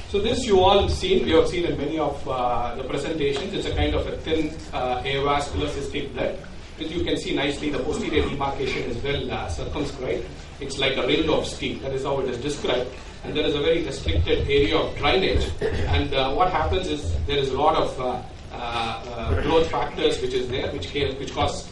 So this you all seen, we have seen in many of the presentations. It's a kind of a thin avascular cystic blood, which you can see nicely the posterior demarcation is well circumscribed. It's like a ring of steel. That is how it is described. And there is a very restricted area of drainage. And what happens is there is a lot of growth factors which is there, which cause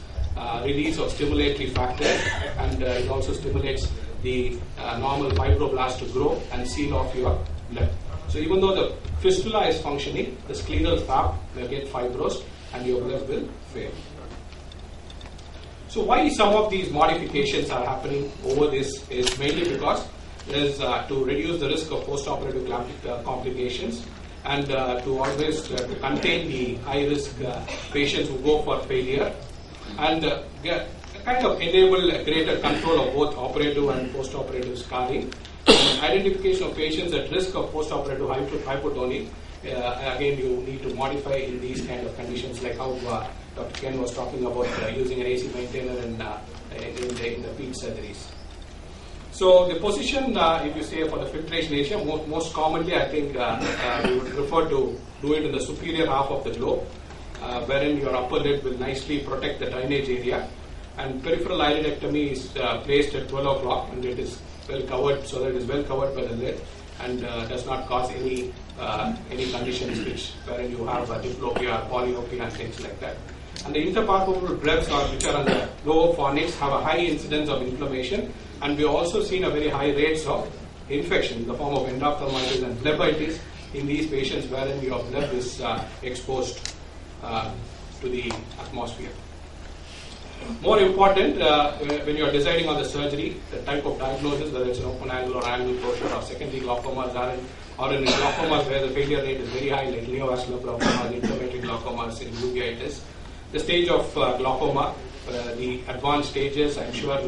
release of stimulatory factors, and it also stimulates the normal fibroblast to grow and seal off your blood. So even though the fistula is functioning, the scleral flap will get fibrosed and your blood will fail. So why some of these modifications are happening over this is mainly because is to reduce the risk of post-operative complications, and to always to contain the high-risk patients who go for failure, and kind of enable a greater control of both operative and post-operative scarring. Identification of patients at risk of post-operative hypotonic. Again, you need to modify in these kind of conditions, like how Dr. Ken was talking about using an AC maintainer in the peak surgeries. So the position, if you say for the filtration area, most commonly I think we would prefer to do it in the superior half of the globe, wherein your upper lid will nicely protect the drainage area, and peripheral iridectomy is placed at 12 o'clock, and it is well covered, so that it is well covered by the lid and does not cause any conditions wherein you have diplopia, polyopia and things like that. And the interpalpebral blebs, which are on the lower fornix, have a high incidence of inflammation, and we also seen a very high rates of infection in the form of endophthalmitis and phlebitis in these patients wherein your bleb is exposed to the atmosphere. More important, when you are deciding on the surgery, the type of diagnosis, whether it's an open angle or angle closure or secondary glaucomas, or in glaucomas where the failure rate is very high, like neovascular glaucomas, inflammatory glaucomas, and uveitis. The stage of glaucoma, the advanced stages, I'm sure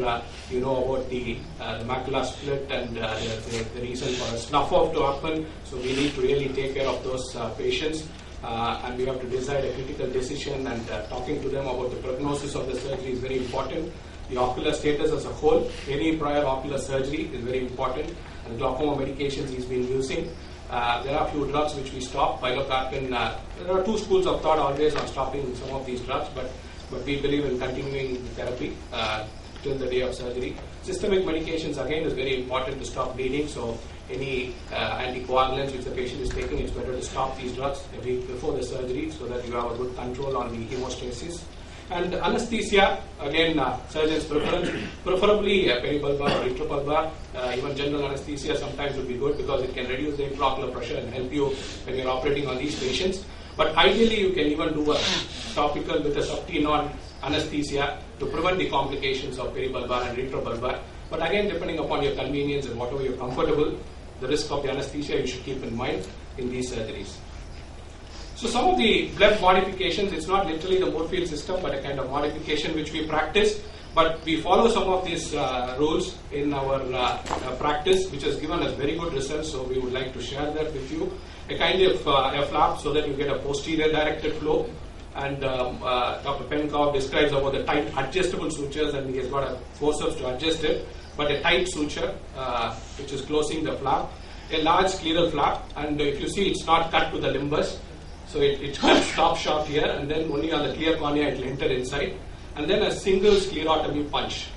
you know about the macular split and the reason for a snuff off to happen. So we need to really take care of those patients. And we have to decide a critical decision, and talking to them about the prognosis of the surgery is very important. The ocular status as a whole, any prior ocular surgery is very important, and glaucoma medications he's been using. There are a few drugs which we stop. Pilocarpine, there are two schools of thought always on stopping some of these drugs, but we believe in continuing the therapy till the day of surgery. Systemic medications again is very important to stop bleeding, so any anticoagulants which the patient is taking, it's better to stop these drugs a week before the surgery so that you have a good control on the hemostasis. And anesthesia, again, surgeon's preference, preferably peribulbar or retrobulbar. Even general anesthesia sometimes would be good because it can reduce the intraocular pressure and help you when you're operating on these patients. But ideally, you can even do a topical with a subtenon anesthesia to prevent the complications of peribulbar and retrobulbar. But again, depending upon your convenience and whatever you're comfortable, the risk of the anesthesia you should keep in mind in these surgeries. So some of the bleb modifications, it's not literally the Moorfield system, but a kind of modification which we practice. But we follow some of these rules in our practice, which has given us very good results, so we would like to share that with you. A kind of a flap so that you get a posterior directed flow. And Dr. Penkow describes about the tight adjustable sutures, and he has got a forceps to adjust it, but a tight suture which is closing the flap. A large scleral flap, and if you see, it's not cut to the limbus, so it stops short here, and then only on the clear cornea it will enter inside. And then a single sclerotomy punch.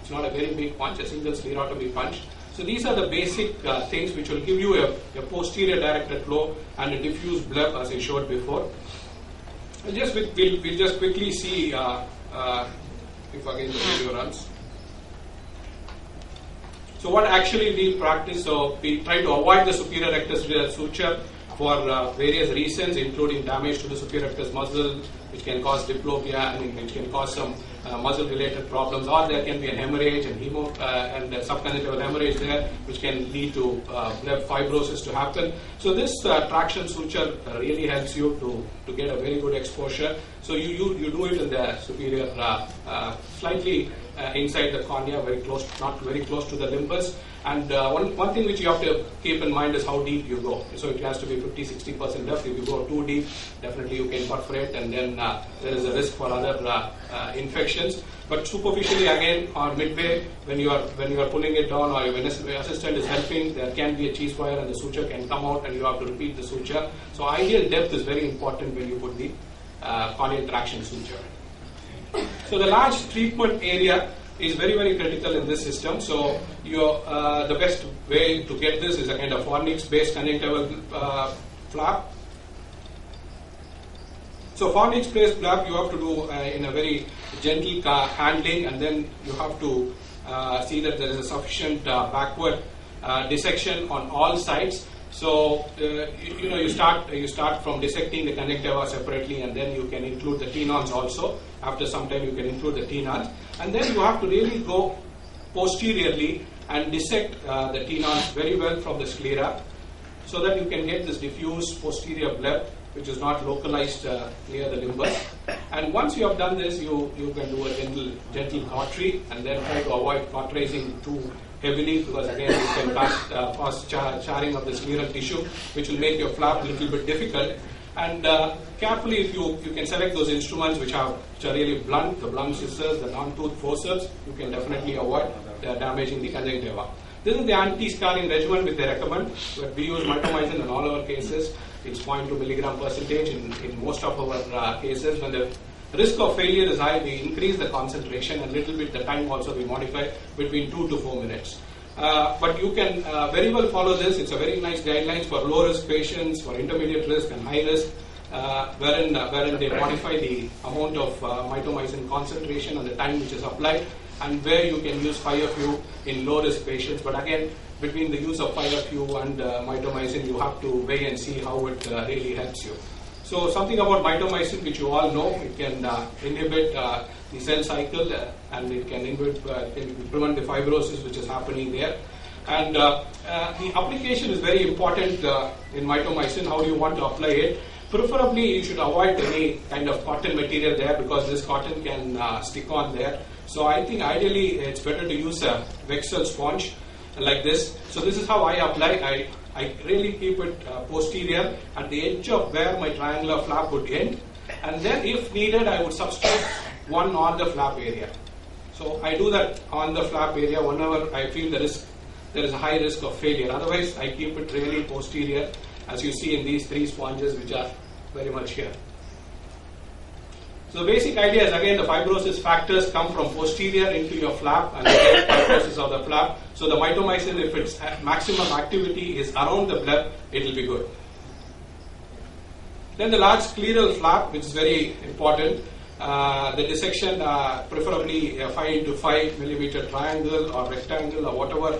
It's not a very big punch, a single sclerotomy punch. So these are the basic things which will give you a posterior directed flow and a diffuse bleb, as I showed before. We'll just quickly see if again the video runs. So what actually we practice, so we try to avoid the superior rectus suture for various reasons, including damage to the superior rectus muscle, which can cause diplopia and which can cause some muscle-related problems, or there can be an hemorrhage and subconjunctival hemorrhage there, which can lead to bleb fibrosis to happen. So this traction suture really helps you to get a very good exposure. So you do it in the superior, slightly inside the cornea, very close, not very close to the limbus. And one thing which you have to keep in mind is how deep you go. So it has to be 50-60% depth. If you go too deep, definitely you can perforate, and then there is a risk for other infections. But superficially, again, or midway, when you are pulling it down, or your assistant is helping, there can be a cheese wire, and the suture can come out, and you have to repeat the suture. So ideal depth is very important when you put the corneal traction suture. So the large treatment area is very, very critical in this system. So the best way to get this is a kind of fornix-based conjunctival flap. So fornix-based flap you have to do in a very gentle handling, and then you have to see that there is a sufficient backward dissection on all sides. So you start from dissecting the conjunctiva separately, and then you can include the tenons also. After some time, you can include the tenons, and then you have to really go posteriorly and dissect the tenons very well from the sclera, so that you can get this diffuse posterior bleb, which is not localized near the limbus. And once you have done this, you can do a gentle cautery, and then try to avoid cauterizing too heavily, because again you can cause charring of the scleral tissue, which will make your flap a little bit difficult. And carefully, if you can select those instruments which are really blunt, the blunt scissors, the non-tooth forceps, you can definitely avoid damaging the conjunctiva. This is the anti-scarring regimen which they recommend, but we use mitomycin in all our cases. It's 0.2 milligram percentage in most of our cases. When the risk of failure is high, we increase the concentration, and little bit the time also we modify between 2 to 4 minutes. But you can very well follow this. It's a very nice guidelines for low risk patients, for intermediate risk and high risk, wherein they modify the amount of mitomycin concentration and the time which is applied, and where you can use 5FU in low risk patients. But again, between the use of 5FU and mitomycin, you have to weigh and see how it really helps you. So something about mitomycin, which you all know, it can inhibit the cell cycle, and it can prevent the fibrosis which is happening there. And the application is very important in mitomycin. How do you want to apply it? Preferably, you should avoid any kind of cotton material there, because this cotton can stick on there. So I think ideally it's better to use a Vexel sponge like this. So this is how I apply. I really keep it posterior at the edge of where my triangular flap would end, and then if needed I would substitute one on the flap area. So I do that on the flap area whenever I feel there is a high risk of failure. Otherwise I keep it really posterior, as you see in these 3 sponges which are very much here. So the basic idea is, again, the fibrosis factors come from posterior into your flap, and you get fibrosis of the flap. So the mitomycin, if its maximum activity is around the bleb, it will be good. Then the large scleral flap, which is very important. The dissection, preferably a 5 into 5 millimeter triangle or rectangle or whatever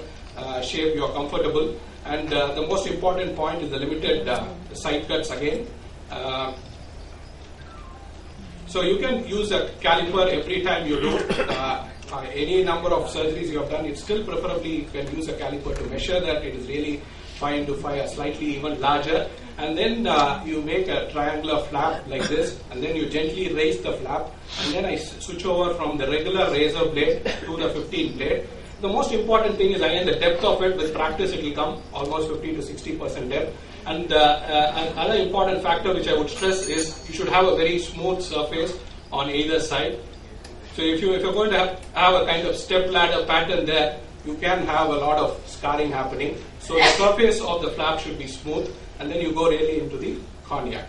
shape you are comfortable. And the most important point is the limited side cuts again. So you can use a caliper every time you do any number of surgeries you have done. It's still preferably you can use a caliper to measure that it is really 5 into 5 are slightly even larger. And then you make a triangular flap like this, and then you gently raise the flap, and then I switch over from the regular razor blade to the 15 blade. The most important thing is again the depth of it. With practice it will come almost 50 to 60% depth. And another important factor which I would stress is you should have a very smooth surface on either side. So if you're going to have a kind of step ladder pattern there, you can have a lot of scarring happening. So the surface of the flap should be smooth, and then you go really into the cornea.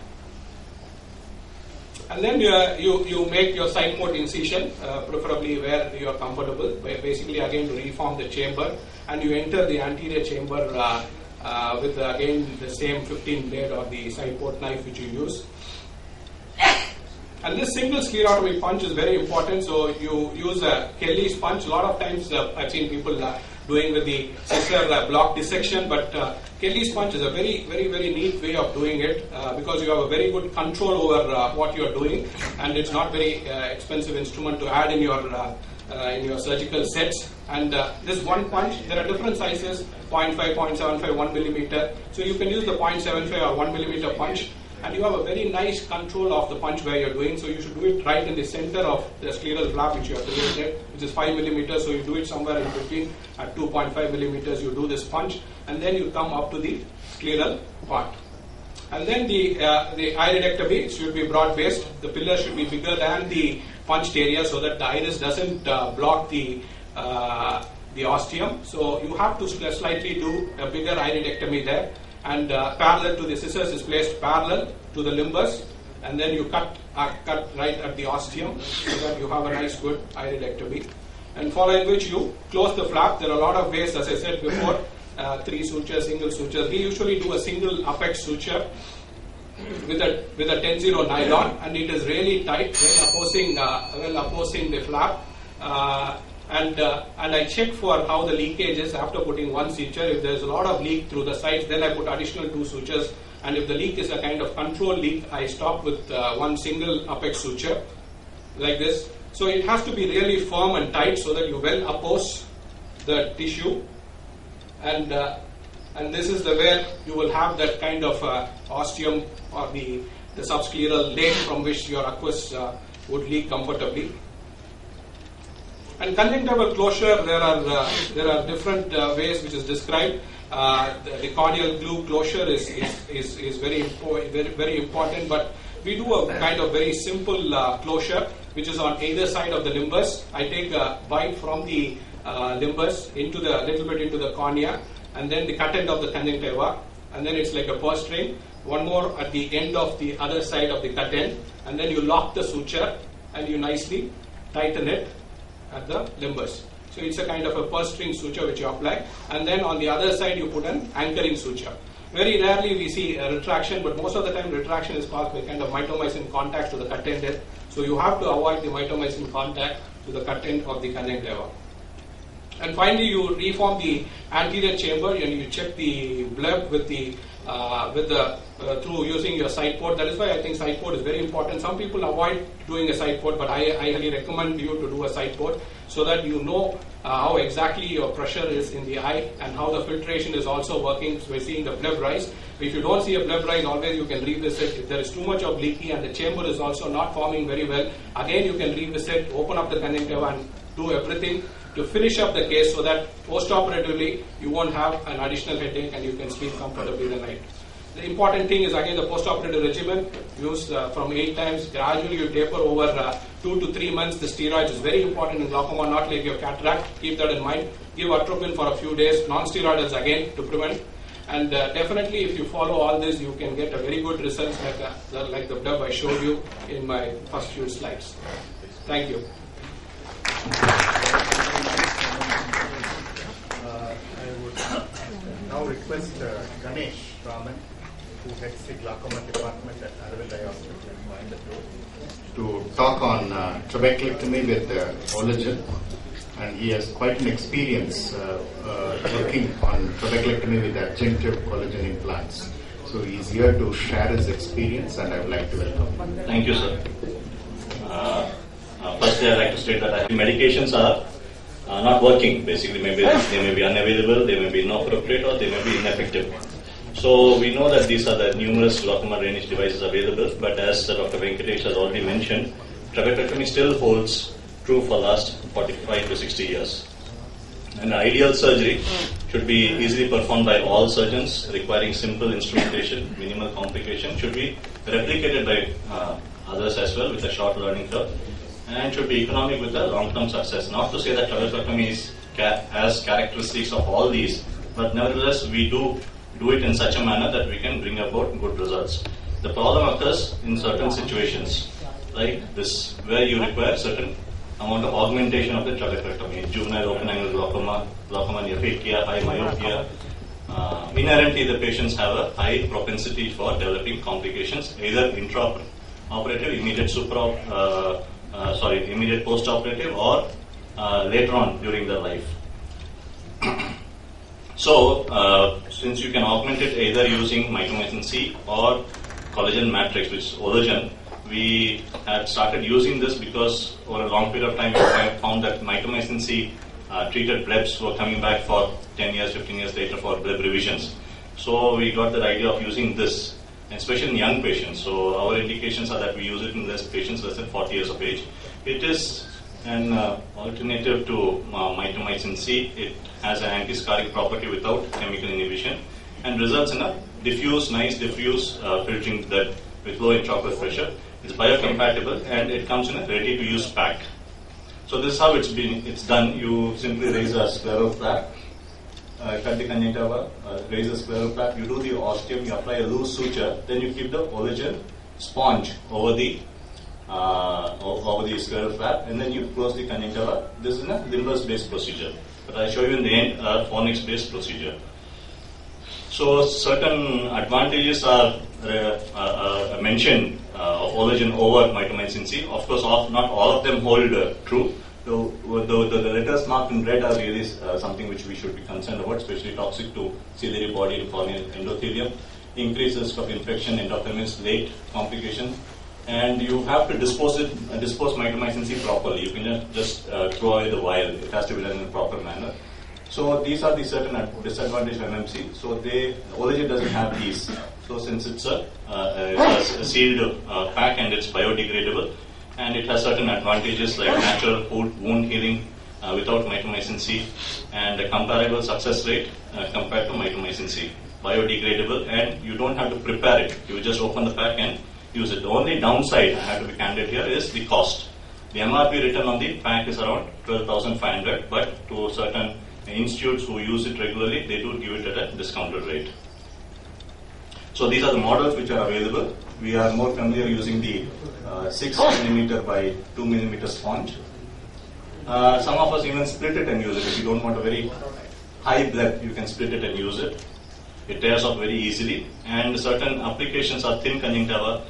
And then you make your side port incision, preferably where you are comfortable, basically again to reform the chamber, and you enter the anterior chamber with again the same 15 blade or the side port knife which you use. And this single sclerotomy punch is very important, so you use a Kelly's punch. A lot of times I've seen people doing with the scissor block dissection, but Kelly's punch is a very, very, very neat way of doing it because you have a very good control over what you are doing, and it's not very expensive instrument to add in your surgical sets. And this one punch, there are different sizes, 0.5, 0.75, 1 millimeter. So you can use the 0.75 or 1 millimeter punch, and you have a very nice control of the punch where you're doing. So you should do it right in the center of the scleral flap which you have created, which is 5 millimeters. So you do it somewhere in between at 2.5 millimeters. You do this punch, and then you come up to the scleral part. And then the iridectomy should be broad-based. The pillar should be bigger than the punched area so that the iris doesn't block the ostium. So you have to slightly do a bigger iridectomy there. And parallel to the scissors is placed parallel to the limbus, and then you cut right at the ostium so that you have a nice good iridectomy. And following which you close the flap. There are a lot of ways, as I said before, 3 sutures, single sutures. We usually do a single apex suture with a 10-0 nylon, and it is really tight, well opposing the flap. And I check for how the leakage is after putting one suture. If there is a lot of leak through the sides, then I put additional 2 sutures. And if the leak is a kind of control leak, I stop with one single apex suture like this. So it has to be really firm and tight so that you well oppose the tissue. And this is where you will have that kind of ostium or the subscleral lake from which your aqueous would leak comfortably. And conjunctival closure, there are different ways which is described. The corneal glue closure is very important, but we do a kind of very simple closure which is on either side of the limbus. I take a bite from the limbus into the little bit into the cornea, and then the cut end of the conjunctiva, and then it's like a purse string. One more at the end of the other side of the cut end, and then you lock the suture and you nicely tighten it at the limbus. So it's a kind of a purse string suture which you apply, and then on the other side you put an anchoring suture. Very rarely we see a retraction, but most of the time retraction is caused by kind of mitomycin contact to the cut end. So you have to avoid the mitomycin contact to the cut end of the conjunctiva. And finally, you reform the anterior chamber and you check the bleb through using your side port. That is why I think side port is very important. Some people avoid doing a side port, but I highly recommend you to do a side port so that you know how exactly your pressure is in the eye and how the filtration is also working. So we're seeing the bleb rise. If you don't see a bleb rise, always you can revisit. If there is too much of leaky and the chamber is also not forming very well, again you can revisit, open up the conjunctiva and do everything to finish up the case so that post-operatively you won't have an additional headache and you can sleep comfortably the night. The important thing is again the post-operative regimen. Use from 8 times. Gradually you taper over 2 to 3 months. The steroids is very important in glaucoma, not like your cataract. Keep that in mind. Give atropine for a few days. Non-steroidals again to prevent. And definitely if you follow all this, you can get a very good results like the bleb I showed you in my first few slides. Thank you. I would now request Ganesh Raman, who heads the glaucoma department at AIOC, to talk on trabeculectomy with collagen. And he has quite an experience working on trabeculectomy with adjunctive collagen implants. So he's here to share his experience, and I would like to welcome him. Thank you, sir. Firstly, I'd like to state that medications are not working. Basically, maybe they may be unavailable, they may be inappropriate, or they may be ineffective. So we know that these are the numerous glaucoma drainage devices available, but as Dr. Venkatesh has already mentioned, trabeculectomy still holds true for last 45 to 60 years. An ideal surgery should be easily performed by all surgeons, requiring simple instrumentation, minimal complication, should be replicated by others as well with a short learning curve, and should be economic with a long-term success. Not to say that trabeculectomy has characteristics of all these, but nevertheless we do it in such a manner that we can bring about good results. The problem occurs in certain situations like this, where you require certain amount of augmentation of the trabeculectomy, juvenile open-angle glaucoma, glaucoma neophakia, high myopia. Inherently, the patients have a high propensity for developing complications, either intraoperative, immediate post-operative, or later on during their life. So, since you can augment it either using mitomycin C or collagen matrix, which is Ologen, we had started using this because over a long period of time we found that mitomycin C treated blebs were coming back for 10 years, 15 years later for bleb revisions. So we got the idea of using this, especially in young patients. So our indications are that we use it in patients less than 40 years of age. It is an alternative to mitomycin C. It has an anti-scarring property without chemical inhibition and results in a nice diffuse filtering blood with low intraocular pressure. It's biocompatible and it comes in a ready-to-use pack. So this is how it's done. You simply raise a scleral flap, cut the conjunctiva, raise the scleral flap, you do the ostium, you apply a loose suture, then you keep the Ologen sponge over the scleral flap, and then you close the conjunctiva. This is a limbus-based procedure, but I'll show you in the end a phonics-based procedure. So certain advantages are mentioned of Ologen over mitomycin C. Of course, not all of them hold true. The letters marked in red are really something which we should be concerned about, especially toxic to ciliary body and corneal endothelium, increased risk of infection, endophthalmitis, late complication, and you have to dispose mitomycin C properly. You can just throw away the vial. It has to be done in a proper manner. So these are the certain disadvantages of MMC. So Ologen doesn't have these. So since it's a sealed pack and it's biodegradable, and it has certain advantages like natural wound healing without mitomycin C, and a comparable success rate compared to mitomycin C. Biodegradable, and you don't have to prepare it. You just open the pack and use it. The only downside, I have to be candid here, is the cost. The MRP written on the pack is around 12,500, but to certain institutes who use it regularly, they do give it at a discounted rate. So these are the models which are available. We are more familiar using the 6 mm by 2 mm sponge. Some of us even split it and use it. If you don't want a very high bleb, you can split it and use it. It tears off very easily, and certain applications are thin conjunctiva.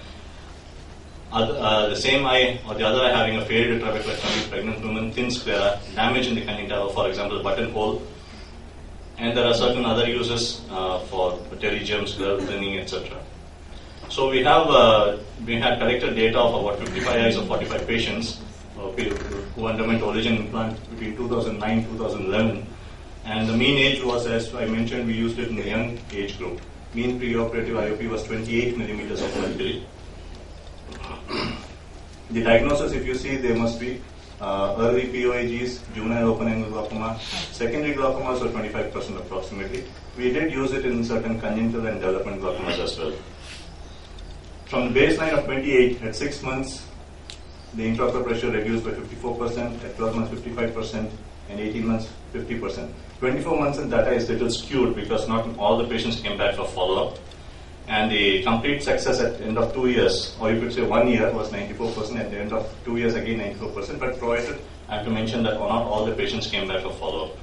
The same eye or the other eye having a failed trabeculectomy, pregnant women, thin sclera, damage in the conjunctiva, for example, buttonhole. And there are certain other uses for pterygiums, glove cleaning, etc. So we had collected data of about 55 eyes of 45 patients who underwent Ologen implant between 2009-2011. And the mean age was, as I mentioned, we used it in the young age group. Mean preoperative IOP was 28 millimeters of mercury. The diagnosis, if you see, there must be early POIGs, juvenile open-angle glaucoma, secondary glaucomas are 25% approximately. We did use it in certain congenital and development glaucomas as well. From the baseline of 28, at 6 months, the intraocular pressure reduced by 54%, at 12 months 55%, and 18 months 50%. 24 months in data is little skewed because not all the patients came back for follow-up. And the complete success at the end of 2 years, or you could say 1 year, was 94%. At the end of 2 years, again 94%. But provided, I have to mention that not all the patients came back for follow-up.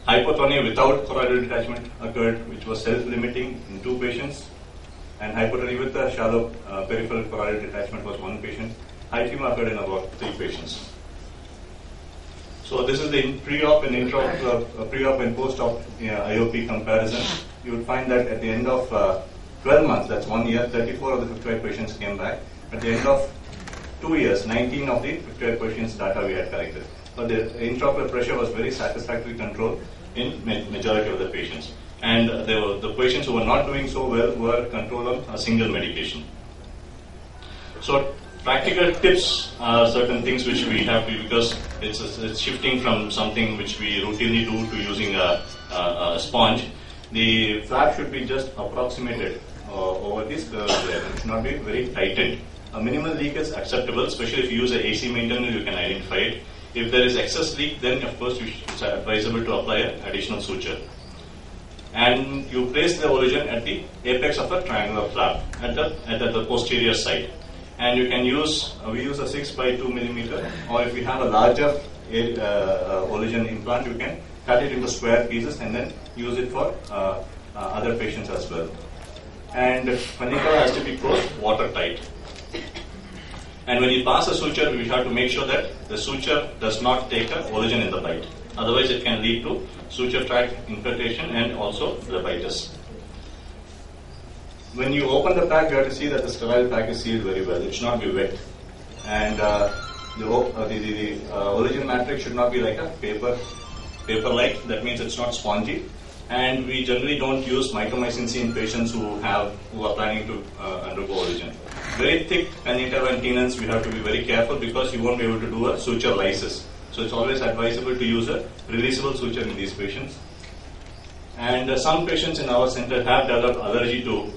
Hypotonia without choroidal detachment occurred, which was self-limiting in 2 patients. And hypotonia with a shallow peripheral choroidal detachment was 1 patient. Hypema occurred in about 3 patients. So this is the pre-op and pre-op and post-op IOP comparison. You would find that at the end of 12 months, that's 1 year, 34 of the 55 patients came back. At the end of 2 years, 19 of the 55 patients data we had collected. but the intraocular pressure was very satisfactorily controlled in majority of the patients. And the patients who were not doing so well were controlled on a single medication. So practical tips are certain things which we have to, because it's shifting from something which we routinely do to using a sponge. The flap should be just approximated over this curve there. It should not be very tightened. A minimal leak is acceptable, especially if you use an AC maintainer, you can identify it. If there is excess leak, then of course it's advisable to apply an additional suture. And you place the Ologen at the apex of a triangular flap at the posterior side. And you can use, we use a 6 by 2 millimeter, or if you have a larger Ologen implant, you can cut it into square pieces and then use it for other patients as well. And Panika has to be closed watertight. And when you pass a suture, we have to make sure that the suture does not take a Ologen in the bite. Otherwise, it can lead to suture tract infiltration and also phlebitis. When you open the pack, you have to see that the sterile pack is sealed very well. It should not be wet. And the Ologen matrix should not be like a paper-like. That means it's not spongy. And we generally don't use mitomycin C in patients who are planning to undergo Ologen. Very thick conjunctiva and tenons, we have to be very careful because you won't be able to do a suture lysis. So it's always advisable to use a releasable suture in these patients. And some patients in our center have developed allergy to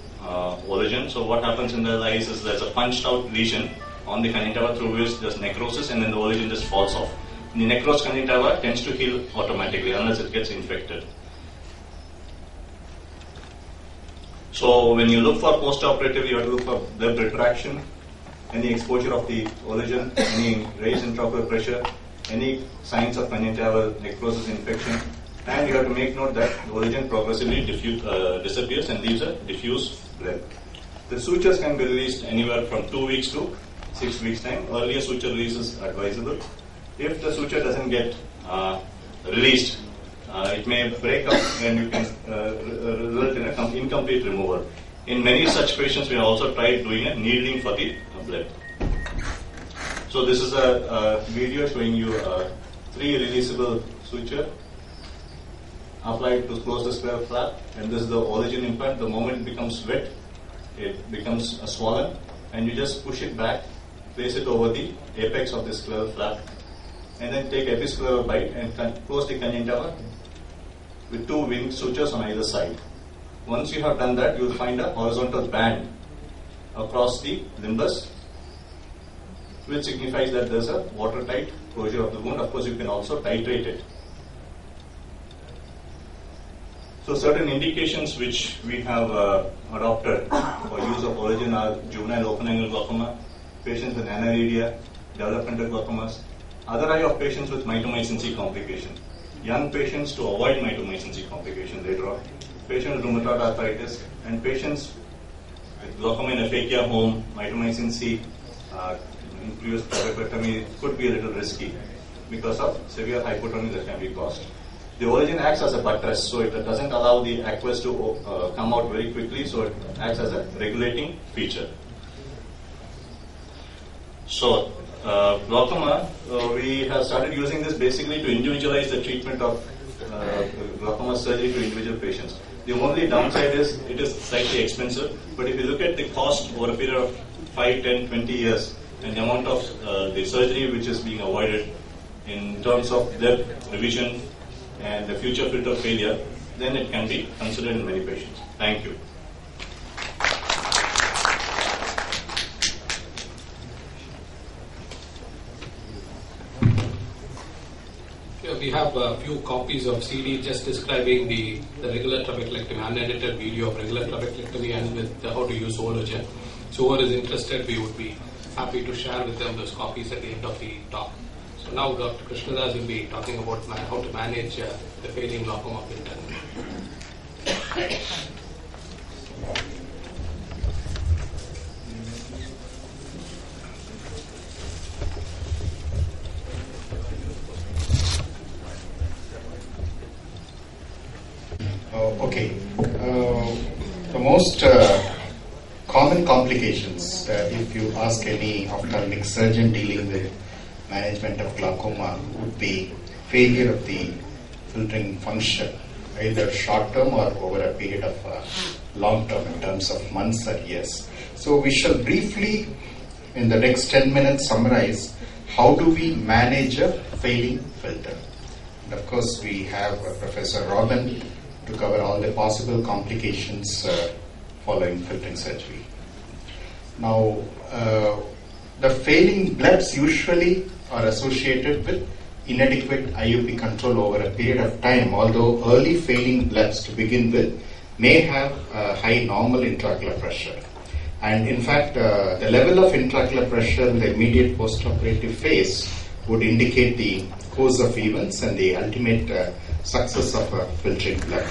Ologen. So what happens in the eyes is there's a punched out lesion on the conjunctiva through which there's necrosis, and then the Ologen just falls off. The necrosed conjunctiva tends to heal automatically unless it gets infected. So when you look for post-operative, you have to look for the retraction, any exposure of the Ologen, any raised intraocular pressure, any signs of conjunctival necrosis infection, and you have to make note that the Ologen progressively disappears and leaves a diffuse bleb. The sutures can be released anywhere from 2 weeks to 6 weeks time. Earlier suture release is advisable. If the suture doesn't get released, it may break up and you can result in an incomplete removal. In many such patients, we have also tried doing a needling for the bleb. So this is a video showing you 3 releasable suture applied to close the square flap, and this is the Ologen implant. The moment it becomes wet, it becomes swollen, and you just push it back, place it over the apex of the square flap, and then take episcleral bite and close the conjunctiva with 2 wing sutures on either side. Once you have done that, you will find a horizontal band across the limbus, which signifies that there is a watertight closure of the wound. Of course, you can also titrate it. So certain indications which we have adopted for use of Ologen are juvenile open-angle glaucoma, patients with aniridia, developmental glaucomas, other eye of patients with mitomycin C complication, young patients to avoid mitomycin C complication later on, patients with rheumatoid arthritis, and patients with glaucoma in aphakia home, mitomycin C, in previous trabeculectomy could be a little risky because of severe hypotonia that can be caused. The Ologen acts as a buttress, so it doesn't allow the aqueous to come out very quickly, so it acts as a regulating feature. So, glaucoma, we have started using this basically to individualize the treatment of glaucoma surgery to individual patients. The only downside is it is slightly expensive, but if you look at the cost over a period of 5, 10, 20 years, and the amount of the surgery which is being avoided in terms of depth, revision, and the future filter failure, then it can be considered in many patients. Thank you. We have a few copies of CD just describing the regular trabeculectomy, unedited video of regular trabeculectomy and with how to use Ologen. So whoever is interested, we would be happy to share with them those copies at the end of the talk. So now Dr. Krishnadas will be talking about how to manage the failing glaucoma filter. Okay. The most common complications, if you ask any ophthalmic surgeon dealing with management of glaucoma would be failure of the filtering function, either short term or over a period of long term in terms of months or years. So we shall briefly, in the next 10 minutes, summarize how do we manage a failing filter. And of course, we have Professor Robin to cover all the possible complications following filtering surgery. Now, the failing blebs usually are associated with inadequate IOP control over a period of time, although early failing blebs to begin with may have high normal intraocular pressure. And in fact, the level of intraocular pressure in the immediate postoperative phase would indicate the course of events and the ultimate success of a filtering bleb.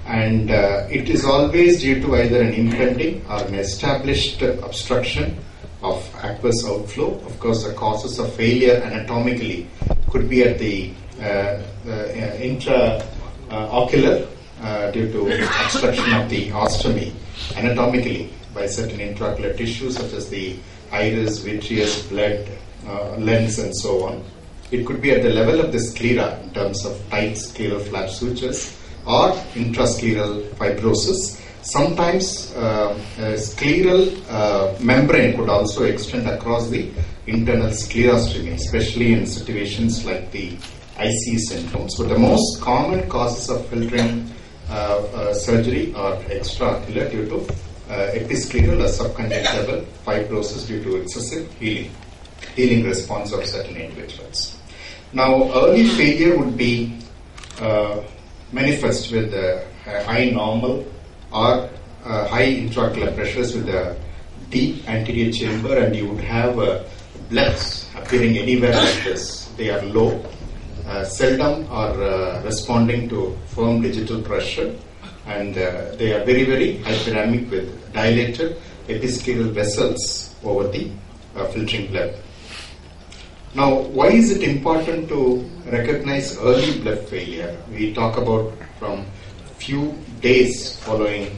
And it is always due to either an impending or an established obstruction of aqueous outflow. Of course, the causes of failure anatomically could be at the intraocular due to obstruction of the ostomy anatomically by certain intraocular tissues such as the iris, vitreous, blood, lens, and so on. It could be at the level of the sclera in terms of tight scleral flap sutures or intrascleral fibrosis. Sometimes scleral membrane could also extend across the internal sclerostomy, especially in situations like the IC syndromes. But the most common causes of filtering surgery are extraocular due to episcleral or subconjunctival fibrosis due to excessive healing response of certain individuals. Now, early failure would be manifest with high normal or high intraocular pressures with a deep anterior chamber, and you would have blebs appearing anywhere like this. They are low, seldom are responding to firm digital pressure, and they are very, very hyperamic with dilated episcleral vessels over the filtering bleb. Now, why is it important to recognize early bleb failure? We talk about from few days following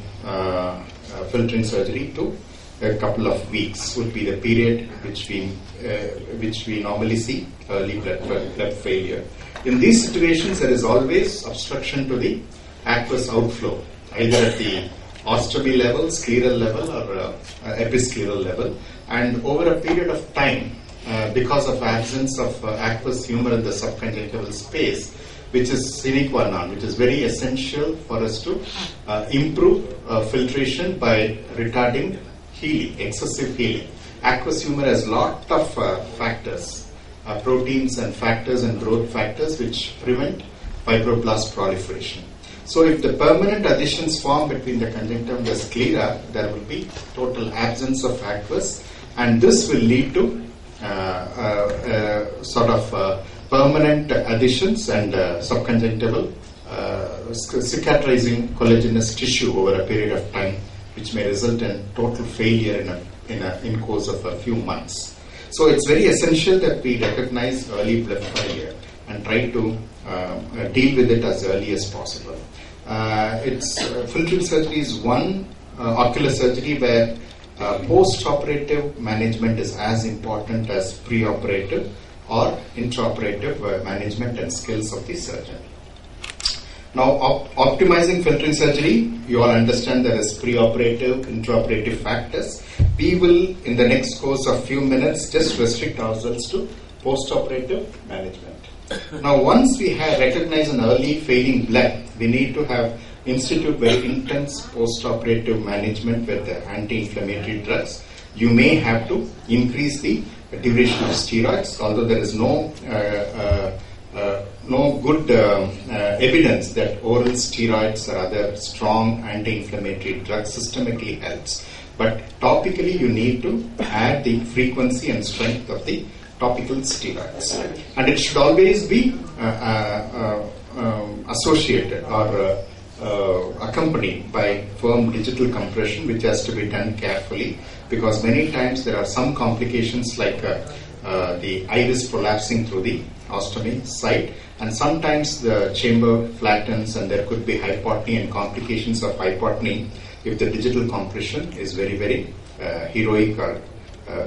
filtering surgery to a couple of weeks would be the period which we normally see early bleb failure. In these situations, there is always obstruction to the aqueous outflow, either at the ostomy level, scleral level, or episcleral level, and over a period of time, because of absence of aqueous humor in the subconjunctival space, which is sine qua non, which is very essential for us to improve filtration by retarding healing, excessive healing. Aqueous humor has lot of factors, proteins and factors and growth factors which prevent fibroblast proliferation. So if the permanent adhesions form between the conjunctiva and the sclera, there will be total absence of aqueous, and this will lead to permanent adhesions and subconjunctival cicatrizing collagenous tissue over a period of time, which may result in total failure in course of a few months. So it's very essential that we recognize early bleb failure and try to deal with it as early as possible. Filtering surgery is one ocular surgery where post-operative management is as important as pre-operative or intraoperative management and skills of the surgeon. Now, optimizing filtering surgery, you all understand there is pre-operative, intraoperative factors. We will, in the next course of few minutes, just restrict ourselves to post-operative management. Now, once we have recognized an early failing bleb, we need to have institute very intense post-operative management with anti-inflammatory drugs. You may have to increase the duration of steroids, although there is no good evidence that oral steroids or other strong anti-inflammatory drugs systemically helps. But topically, you need to add the frequency and strength of the topical steroids, and it should always be associated or accompanied by firm digital compression, which has to be done carefully, because many times there are some complications like the iris prolapsing through the ostomy site, and sometimes the chamber flattens and there could be hypotony and complications of hypotony if the digital compression is very, very heroic or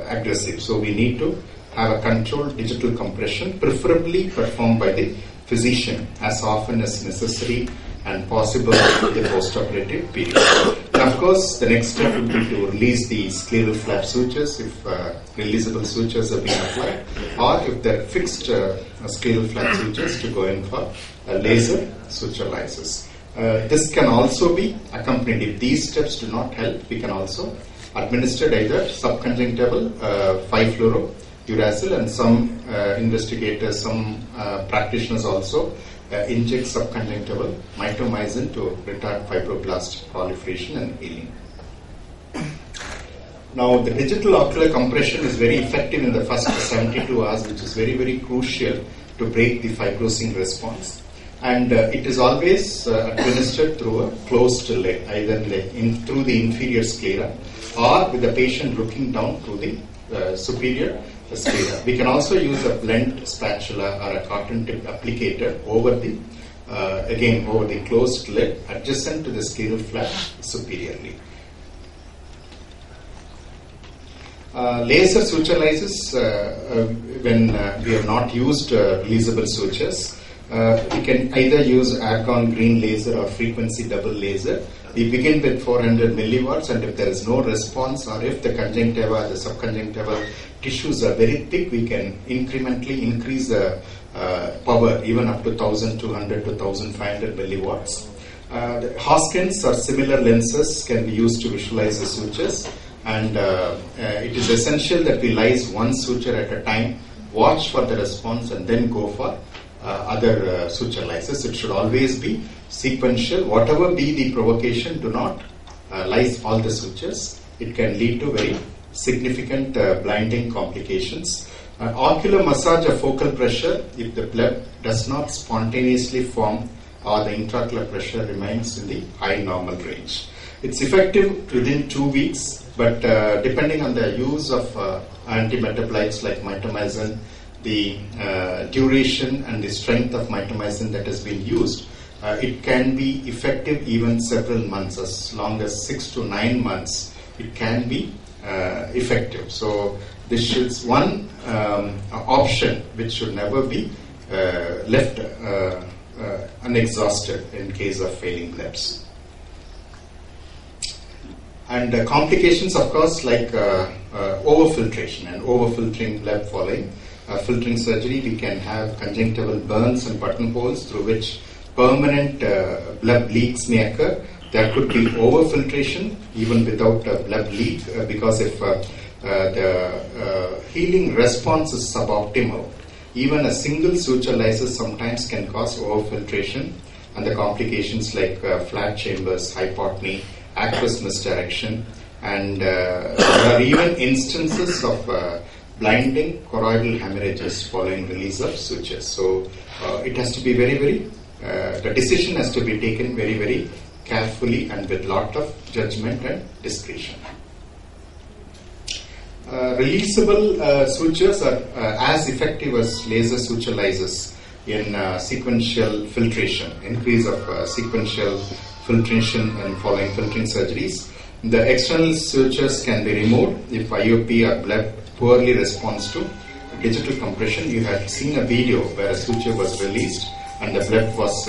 aggressive. So we need to have a controlled digital compression, preferably performed by the physician as often as necessary and possible in the postoperative period. And of course, the next step would be to release the scleral flap sutures if releasable sutures have been applied, or if they're fixed scleral flap sutures, to go in for laser suture lysis. This can also be accompanied. If these steps do not help, we can also administer either subconjunctival 5-fluorouracil, and some investigators, some practitioners also inject subconjunctival mitomycin to retard fibroblast proliferation and healing. Now, the digital ocular compression is very effective in the first 72 hours, which is very, very crucial to break the fibrosing response. And it is always administered through a closed leg, either through the inferior sclera or with the patient looking down through the superior sclera. We can also use a blunt spatula or a cotton tip applicator over the over the closed leg adjacent to the scleral flap superiorly. Laser suture lysis, when we have not used releasable sutures, we can either use argon green laser or frequency double laser. We begin with 400 milliwatts, and if there is no response, or if the conjunctiva, the subconjunctival tissues are very thick, we can incrementally increase the power even up to 1200 to 1500 milliwatts. The Hoskins or similar lenses can be used to visualize the sutures, and it is essential that we lyse one suture at a time, watch for the response, and then go for other suture lysis. It should always be sequential. Whatever be the provocation, do not lyse all the sutures. It can lead to very significant blinding complications. Ocular massage of focal pressure, if the bleb does not spontaneously form or the intraocular pressure remains in the high normal range. It's effective within 2 weeks, but depending on the use of antimetabolites like mitomycin, the duration and the strength of mitomycin that has been used, it can be effective even several months, as long as 6 to 9 months it can be effective. So this is one option which should never be left unexhausted in case of failing blebs. And complications, of course, like overfiltration and overfiltering bleb following filtering surgery. We can have conjunctival burns and buttonholes through which permanent bleb leaks may occur. There could be overfiltration even without a bleb leak, because if the healing response is suboptimal, even a single suture lysis sometimes can cause overfiltration, and the complications like flat chambers, hypotony, aqueous misdirection, and there are even instances of blinding choroidal hemorrhages following release of sutures. So it has to be very, very, the decision has to be taken very, very carefully and with lot of judgment and discretion. Releasable sutures are as effective as laser suture lysis in sequential filtration, increase of sequential filtration and following filtering surgeries. The external sutures can be removed if IOP or bleb poorly responds to digital compression. You had seen a video where a suture was released and the bleb was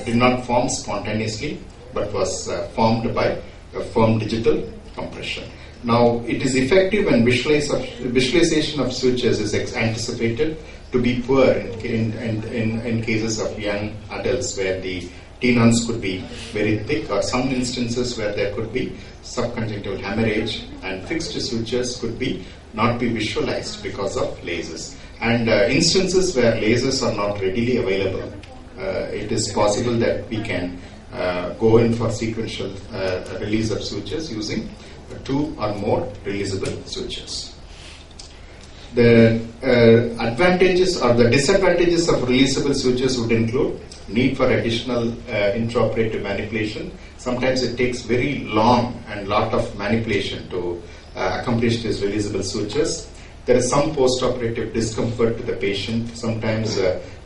did not form spontaneously, but was formed by a firm digital compression. Now, it is effective when visualization of sutures is anticipated to be poor in cases of young adults where the tenons could be very thick, or some instances where there could be subconjunctival hemorrhage, and fixed sutures could be not be visualized because of lasers. And instances where lasers are not readily available, it is possible that we can go in for sequential release of sutures using 2 or more releasable sutures. The advantages or the disadvantages of releasable sutures would include need for additional intraoperative manipulation. Sometimes it takes very long and lot of manipulation to accomplish these releasable sutures. There is some post-operative discomfort to the patient, sometimes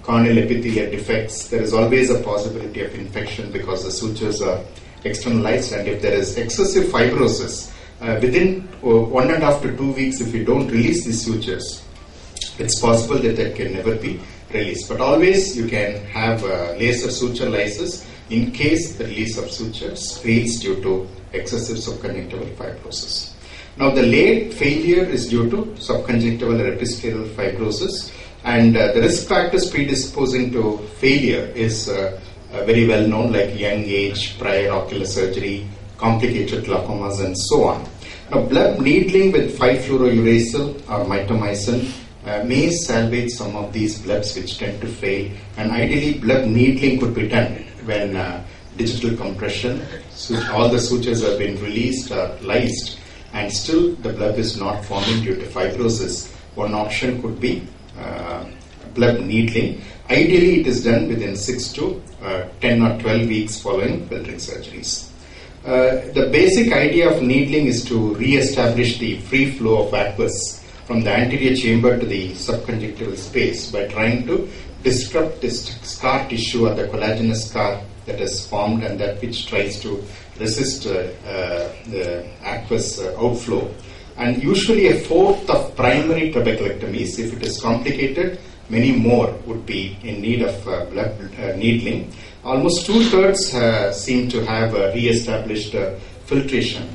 corneal epithelial defects. There is always a possibility of infection because the sutures are externalized, and if there is excessive fibrosis, within 1.5 to 2 weeks, if we don't release these sutures, it's possible that that can never be released. But always you can have laser suture lysis in case the release of sutures fails due to excessive subconjunctival fibrosis. Now the late failure is due to subconjunctival or episcleral fibrosis, and the risk factors predisposing to failure is very well known, like young age, prior ocular surgery, complicated glaucomas, and so on. Now, bleb needling with 5-fluorouracil or mitomycin may salvage some of these blebs which tend to fail, and ideally bleb needling could be done when digital compression, all the sutures have been released or lysed, and still the bleb is not forming due to fibrosis. One option could be bleb needling. Ideally, it is done within 6 to 10 or 12 weeks following filtering surgeries. The basic idea of needling is to re-establish the free flow of aqueous from the anterior chamber to the subconjunctival space by trying to disrupt this scar tissue or the collagenous scar that is formed and that which tries to resist the aqueous outflow. And usually a fourth of primary trabeculectomies, if it is complicated, many more would be in need of bleb needling. Almost 2/3 seem to have re-established filtration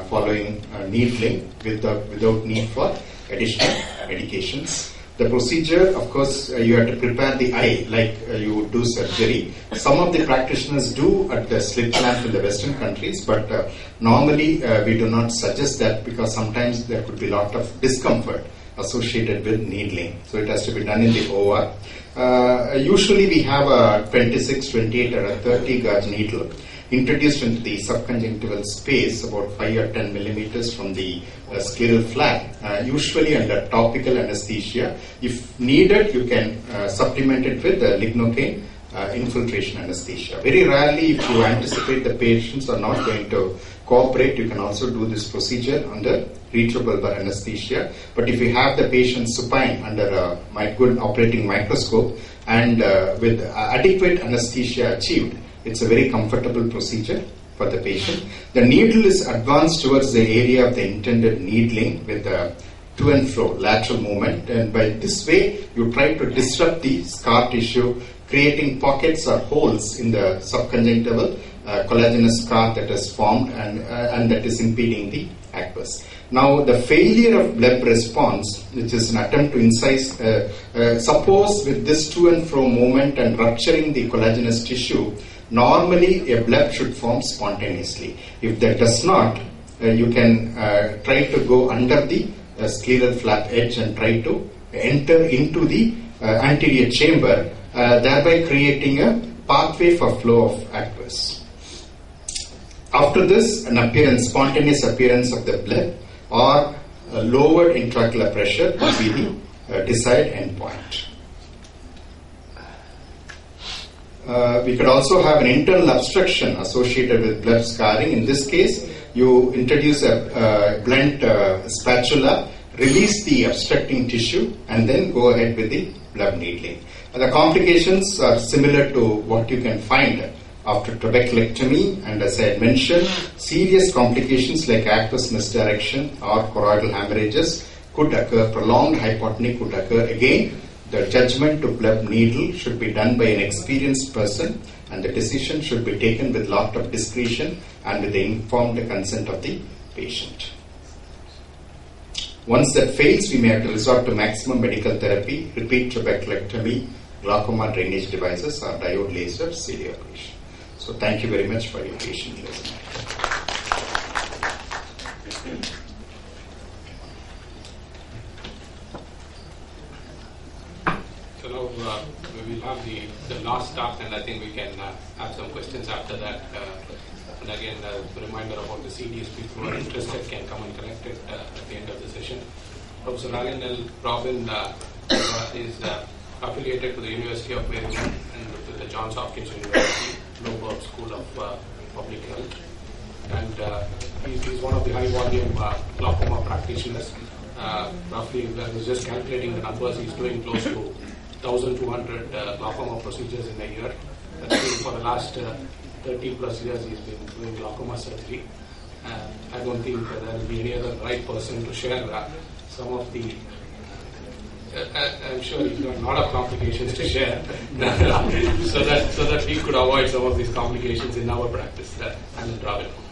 following needling without need for additional medications. The procedure, of course, you have to prepare the eye like you would do surgery. Some of the practitioners do at the slit lamp in the Western countries, but normally we do not suggest that because sometimes there could be a lot of discomfort associated with needling. So it has to be done in the OR. Usually we have a 26, 28 or a 30 gauge needle introduced into the subconjunctival space about 5 or 10 millimeters from the scleral flap, usually under topical anesthesia. If needed, you can supplement it with lignocaine infiltration anesthesia. Very rarely, if you anticipate the patients are not going to cooperate, you can also do this procedure under retrobulbar anesthesia. But if you have the patient supine under a good operating microscope and with adequate anesthesia achieved, it's a very comfortable procedure for the patient. The needle is advanced towards the area of the intended needling with a to and fro lateral movement, and by this way you try to disrupt the scar tissue, creating pockets or holes in the subconjunctival collagenous scar that is formed and that is impeding the aqueous. Now, the failure of bleb response, which is an attempt to incise, suppose with this to and fro movement and rupturing the collagenous tissue, normally a bleb should form spontaneously. If that does not, you can try to go under the scleral flap edge and try to enter into the anterior chamber, thereby creating a pathway for flow of aqueous. After this, an spontaneous appearance of the bleb or lowered intraocular pressure will be the desired endpoint. We could also have an internal obstruction associated with bleb scarring. In this case, you introduce a blunt spatula, release the obstructing tissue, and then go ahead with the bleb needling. The complications are similar to what you can find after trabeculectomy, and as I had mentioned, serious complications like aqueous misdirection or choroidal hemorrhages could occur, prolonged hypotony could occur. Again, the judgment to bleb needle should be done by an experienced person, and the decision should be taken with lot of discretion and with the informed consent of the patient. Once that fails, we may have to resort to maximum medical therapy, repeat trabeculectomy, glaucoma drainage devices, or diode laser CD ablation. So thank you very much for your patient listening. So now we will have the last stop, and I think we can have some questions after that. And again, a reminder about the CDs. People who are interested can come and collect it at the end of the session. Professor Ryan L. Robin is affiliated to the University of Maryland and to the Johns Hopkins University Bloomberg School of Public Health. And he's one of the high volume glaucoma practitioners. Roughly, I was just calculating the numbers, he's doing close to 1,200 glaucoma procedures in a year. That's for the last 30 plus years he's been doing glaucoma surgery. I don't think there will be any other right person to share some of the I'm sure he's got a lot of complications to share, so that we could avoid some of these complications in our practice. And Robin.